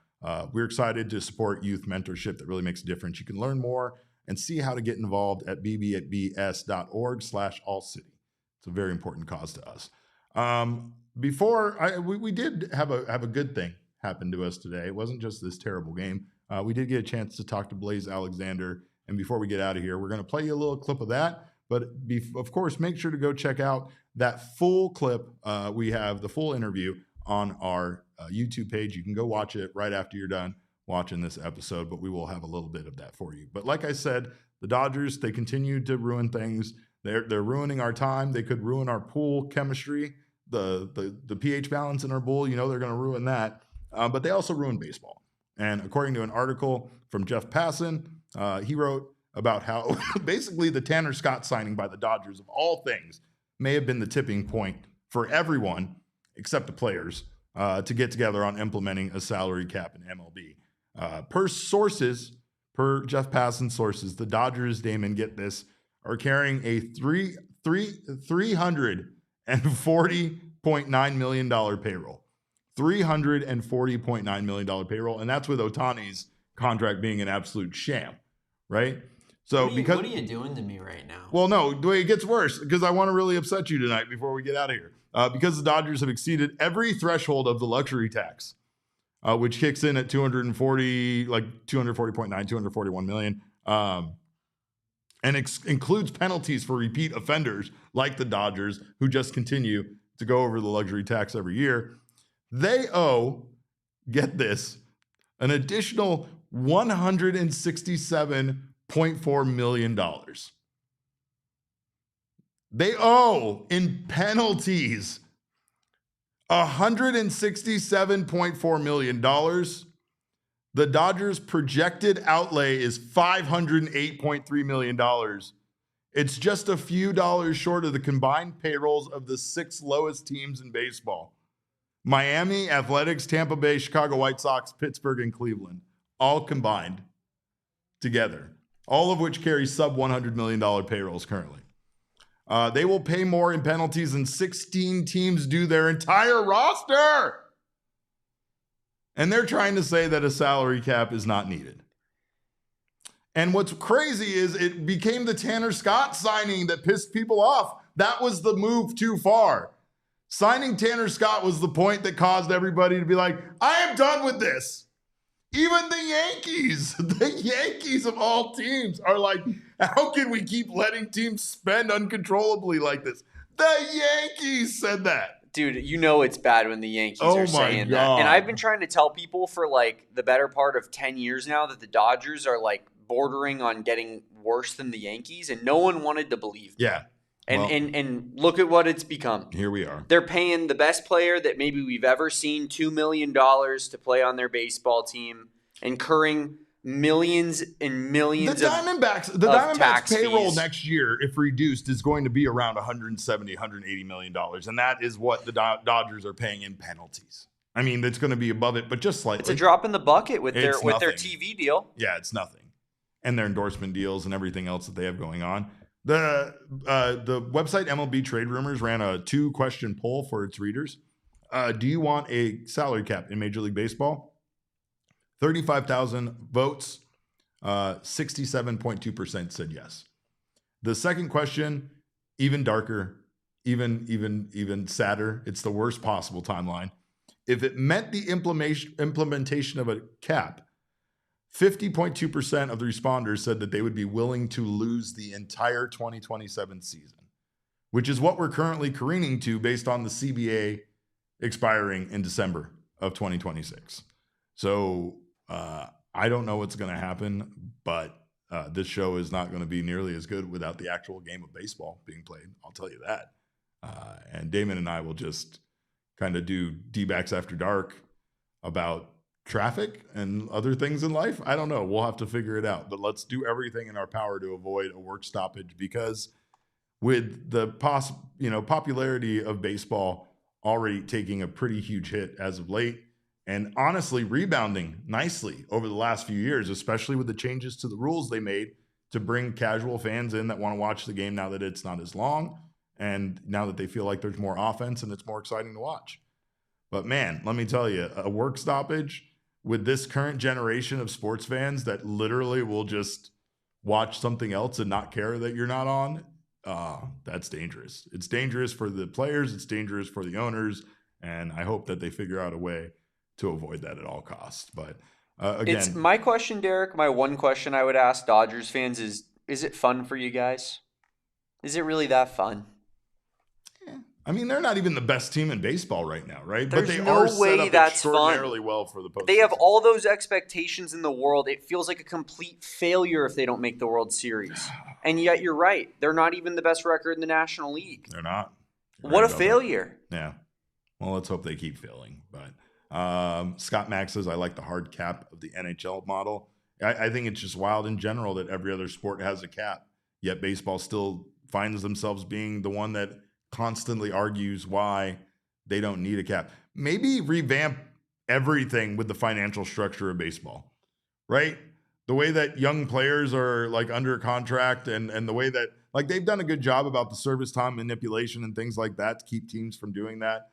We're excited to support youth mentorship that really makes a difference. You can learn more and see how to get involved at bb@bs.org/allcity. It's a very important cause to us. We did have a good thing happen to us today. It wasn't just this terrible game. We did get a chance to talk to Blaze Alexander. And before we get out of here, we're going to play you a little clip of that. But of course, make sure to go check out that full clip. We have the full interview on our YouTube page. You can go watch it right after you're done watching this episode, but we will have a little bit of that for you. But like I said, the Dodgers, they continue to ruin things. They're ruining our time. They could ruin our pool chemistry, the pH balance in our pool. You know they're going to ruin that. But they also ruin baseball. And according to an article from Jeff Passan, he wrote about how basically the Tanner Scott signing by the Dodgers, of all things, may have been the tipping point for everyone except the players to get together on implementing a salary cap in MLB. Per Jeff Passan's sources, the Dodgers, Damon, get this, are carrying a $340.9 million payroll. $340.9 million payroll, and that's with Ohtani's contract being an absolute sham, right? So what are you doing to me right now? Well, no, it gets worse because I want to really upset you tonight before we get out of here. Because the Dodgers have exceeded every threshold of the luxury tax, which kicks in at 240, like 240.9, 241 million. and includes penalties for repeat offenders like the Dodgers, who just continue to go over the luxury tax every year, they owe, get this, an additional $167.4 million. They owe in penalties $167.4 million. The Dodgers' projected outlay is $508.3 million. It's just a few dollars short of the combined payrolls of the 6 lowest teams in baseball: Miami, Athletics, Tampa Bay, Chicago White Sox, Pittsburgh, and Cleveland, all combined together, all of which carry sub $100 million payrolls currently. They will pay more in penalties than 16 teams do their entire roster. And they're trying to say that a salary cap is not needed. And what's crazy is it became the Tanner Scott signing that pissed people off. That was the move too far. Signing Tanner Scott was the point that caused everybody to be like, I am done with this. Even the Yankees of all teams are like, how can we keep letting teams spend uncontrollably like this? The Yankees said that. Dude, you know it's bad when the Yankees are saying that. And I've been trying to tell people for like the better part of 10 years now that the Dodgers are like bordering on getting worse than the Yankees, and no one wanted to believe that. Yeah. And look at what it's become. Here we are. They're paying the best player that maybe we've ever seen $2 million to play on their baseball team, incurring millions and millions the Diamondbacks payroll fees next year, if reduced, is going to be around $180 million. And that is what the Dodgers are paying in penalties. I mean, it's going to be above it, but just slightly. It's a drop in the bucket with their TV deal. Yeah, it's nothing. And their endorsement deals and everything else that they have going on. The website MLB Trade Rumors ran a 2-question poll for its readers. Do you want a salary cap in Major League Baseball? 35,000 votes, 67.2% said yes. The second question, even darker, even sadder. It's the worst possible timeline. If it meant the implementation of a cap, 50.2% of the responders said that they would be willing to lose the entire 2027 season, which is what we're currently careening to based on the CBA expiring in December of 2026. So I don't know what's going to happen, but this show is not going to be nearly as good without the actual game of baseball being played. I'll tell you that. And Damon and I will just kind of do Dbacks After Dark about traffic and other things in life. I don't know. We'll have to figure it out. But let's do everything in our power to avoid a work stoppage, because with the popularity of baseball already taking a pretty huge hit as of late, and honestly rebounding nicely over the last few years, especially with the changes to the rules they made to bring casual fans in that want to watch the game now that it's not as long, and now that they feel like there's more offense and it's more exciting to watch. But man, let me tell you, a work stoppage with this current generation of sports fans that literally will just watch something else and not care that you're not on, that's dangerous. It's dangerous for the players. It's dangerous for the owners. And I hope that they figure out a way to avoid that at all costs. But again, it's my question, Derek. My one question I would ask Dodgers fans is it fun for you guys? Is it really that fun? I mean, they're not even the best team in baseball right now, right? There's but they no are set way up that's extraordinarily fun. well for the postseason. They have all those expectations in the world. It feels like a complete failure if they don't make the World Series. And yet you're right. They're not even the best record in the National League. They're not. What a failure. That. Yeah. Well, let's hope they keep failing. But Scott Mack says, I like the hard cap of the NHL model. I think it's just wild in general that every other sport has a cap, yet baseball still finds themselves being the one that constantly argues why they don't need a cap. Maybe revamp everything with the financial structure of baseball, right? The way that young players are like under contract and the way that like they've done a good job about the service time manipulation and things like that to keep teams from doing that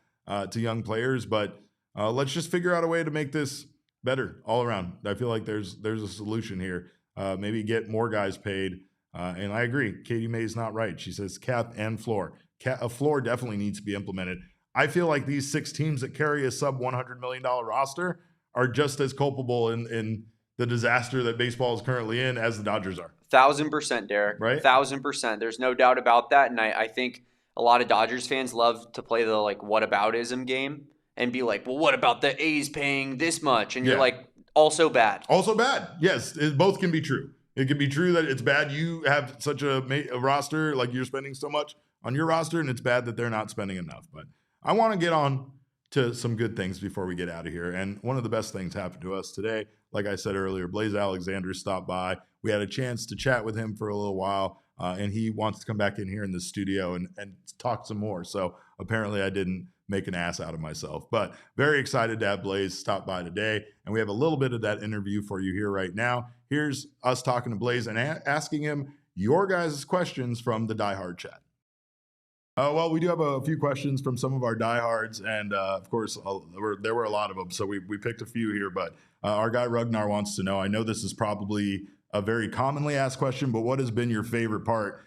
to young players. But let's just figure out a way to make this better all around. I feel like there's a solution here. Maybe get more guys paid. And I agree. Katie May is not right. She says cap and floor. A floor definitely needs to be implemented. I feel like these 6 teams that carry a sub $100 million roster are just as culpable in the disaster that baseball is currently in as the Dodgers are. 1,000%, Derek. Right? 1,000%. There's no doubt about that. And I think a lot of Dodgers fans love to play the like whataboutism game and be like, well, what about the A's paying this much? And you're like, also bad. Also bad. Yes, both can be true. It can be true that it's bad you have such a roster, like you're spending so much on your roster, and it's bad that they're not spending enough. But I want to get on to some good things before we get out of here. And one of the best things happened to us today. Like I said earlier, Blaze Alexander stopped by. We had a chance to chat with him for a little while, and he wants to come back in here in the studio and talk some more. So apparently I didn't make an ass out of myself. But very excited to have Blaze stop by today. And we have a little bit of that interview for you here right now. Here's us talking to Blaze and asking him your guys' questions from the Die Hard chat. Well, we do have a few questions from some of our diehards, and of course, there were a lot of them, so we picked a few here. But our guy Ragnar wants to know, I know this is probably a very commonly asked question, but what has been your favorite part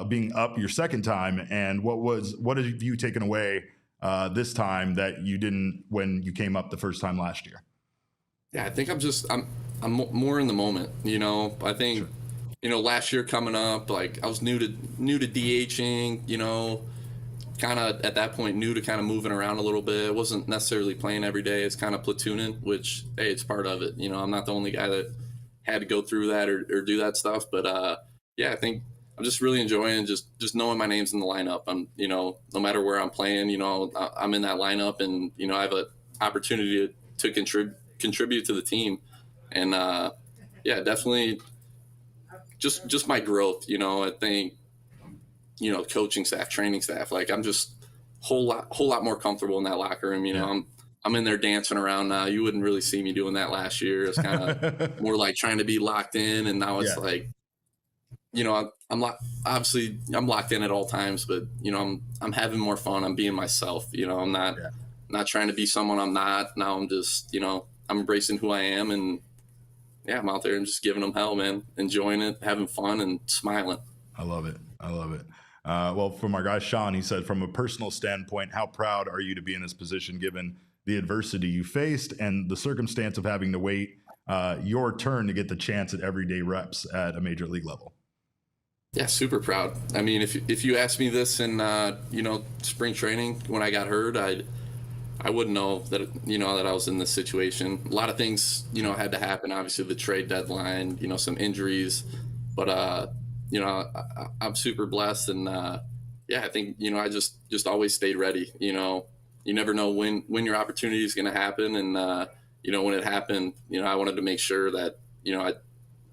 being up your second time, and what have you taken away this time that you didn't when you came up the first time last year? Yeah, I think I'm more in the moment. I think sure. Last year coming up, like I was new to DHing. Kind of at that point new to kind of moving around a little bit. It wasn't necessarily playing every day. It's kind of platooning, which hey, it's part of it. I'm not the only guy that had to go through that or do that stuff. But yeah, I think I'm just really enjoying just knowing my name's in the lineup. I'm no matter where I'm playing, I'm in that lineup, and I have an opportunity to contribute to the team, and yeah, definitely just my growth. I think. Coaching staff, training staff, like I'm just whole lot more comfortable in that locker room. I'm in there dancing around now. You wouldn't really see me doing that last year. It's kind of more like trying to be locked in, and now it's like, I'm locked in at all times, but I'm having more fun. I'm being myself. I'm not trying to be someone I'm not. Now I'm just I'm embracing who I am, and yeah, I'm out there and just giving them hell, man, enjoying it, having fun, and smiling. I love it. Well, from our guy Sean, he said, from a personal standpoint, how proud are you to be in this position given the adversity you faced and the circumstance of having to wait your turn to get the chance at everyday reps at a major league level? Yeah, super proud. I mean, if you asked me this in spring training when I got hurt, I wouldn't know that that I was in this situation. A lot of things had to happen. Obviously, the trade deadline, some injuries, but I'm super blessed, and yeah, I think I just always stayed ready. You never know when your opportunity is going to happen, and when it happened, I wanted to make sure that I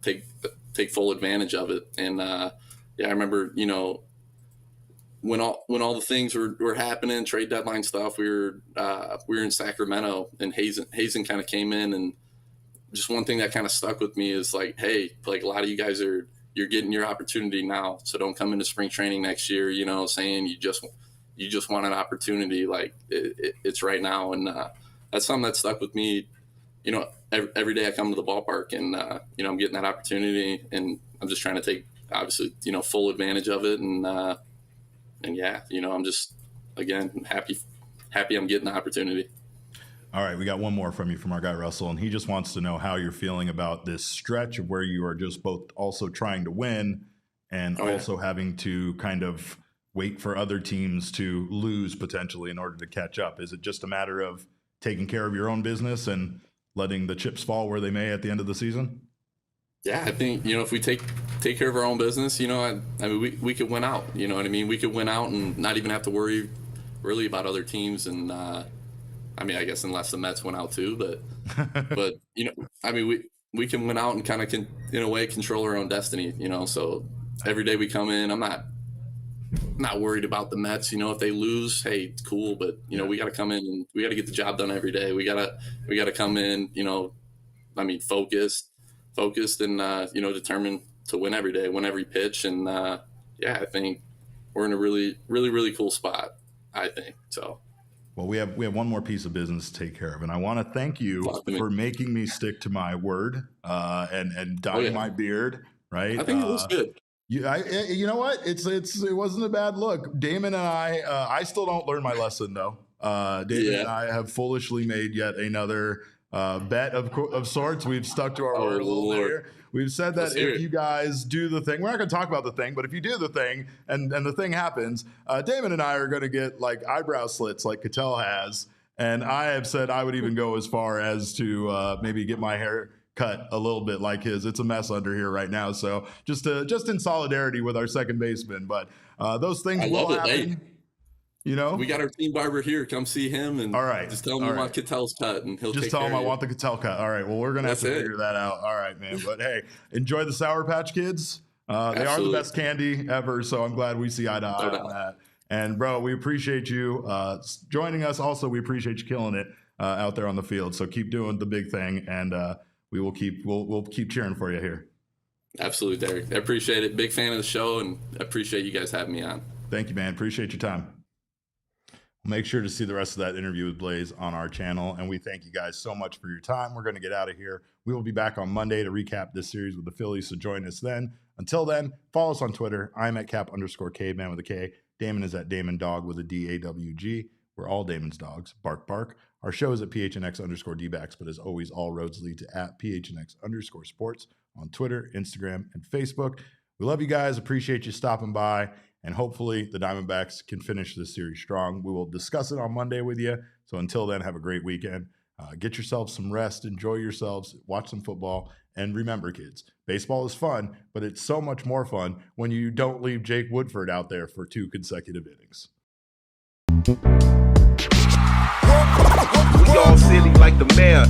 take full advantage of it. And yeah, I remember when all the things were happening, trade deadline stuff, we were in Sacramento, and Hazen kind of came in, and just one thing that kind of stuck with me is like, hey, like a lot of you guys you're getting your opportunity now, so don't come into spring training next year saying you just want an opportunity. Like it's right now, and that's something that stuck with me. Every day I come to the ballpark, and I'm getting that opportunity, and I'm just trying to take obviously full advantage of it, and yeah, I'm just again happy I'm getting the opportunity. All right, we got one more from you from our guy Russell, and he just wants to know how you're feeling about this stretch of where you are just both also trying to win and also having to kind of wait for other teams to lose potentially in order to catch up. Is it just a matter of taking care of your own business and letting the chips fall where they may at the end of the season? Yeah, I think, if we take care of our own business, I mean, we could win out, you know what I mean? We could win out and not even have to worry really about other teams, and I mean, I guess unless the Mets went out too, but I mean, we can win out and kind of in a way control our own destiny, so every day we come in, I'm not worried about the Mets, if they lose, hey, it's cool, but we got to come in and we got to get the job done every day. We got to come in, I mean, focused and determined to win every day, win every pitch, and yeah, I think we're in a really, really, really cool spot, I think. So well, we have one more piece of business to take care of, and I want to thank you for making me stick to my word and dyeing my beard. Right? I think it looks good. You know what? It wasn't a bad look. Damon and I still don't learn my lesson though. Damon and I have foolishly made yet another bet of sorts. We've stuck to our word a little bit here. We've said that if you guys do the thing, we're not going to talk about the thing, but if you do the thing and the thing happens, Damon and I are going to get like eyebrow slits like Ketel has. And I have said I would even go as far as to maybe get my hair cut a little bit like his. It's a mess under here right now. So just in solidarity with our second baseman. But those things will happen. Hey. You know, we got our team barber here. Come see him, and all right, just tell him you want Ketel's cut, and he'll just tell him I want the Ketel cut. All right, well, we're gonna have to figure that out. All right, man. But hey, enjoy the Sour Patch Kids. They are the best candy ever, so I'm glad we see eye to eye on that. And bro, we appreciate you joining us. Also, we appreciate you killing it out there on the field. So keep doing the big thing, and we'll keep cheering for you here. Absolutely, Derek. I appreciate it. Big fan of the show, and appreciate you guys having me on. Thank you, man. Appreciate your time. Make sure to see the rest of that interview with Blaze on our channel. And we thank you guys so much for your time. We're going to get out of here. We will be back on Monday to recap this series with the Phillies. So join us then. Until then, follow us on Twitter. I'm at cap_caveman with a K. Damon is at Damon Dog with a DAWG. We're all Damon's dogs. Bark, bark. Our show is at PHNX_Dbacks, but as always, all roads lead to at PHNX_sports on Twitter, Instagram, and Facebook. We love you guys. Appreciate you stopping by. And hopefully the Diamondbacks can finish this series strong. We will discuss it on Monday with you. So until then, have a great weekend. Get yourself some rest. Enjoy yourselves. Watch some football. And remember, kids, baseball is fun, but it's so much more fun when you don't leave Jake Woodford out there for 2 consecutive innings. We all silly like the mayor.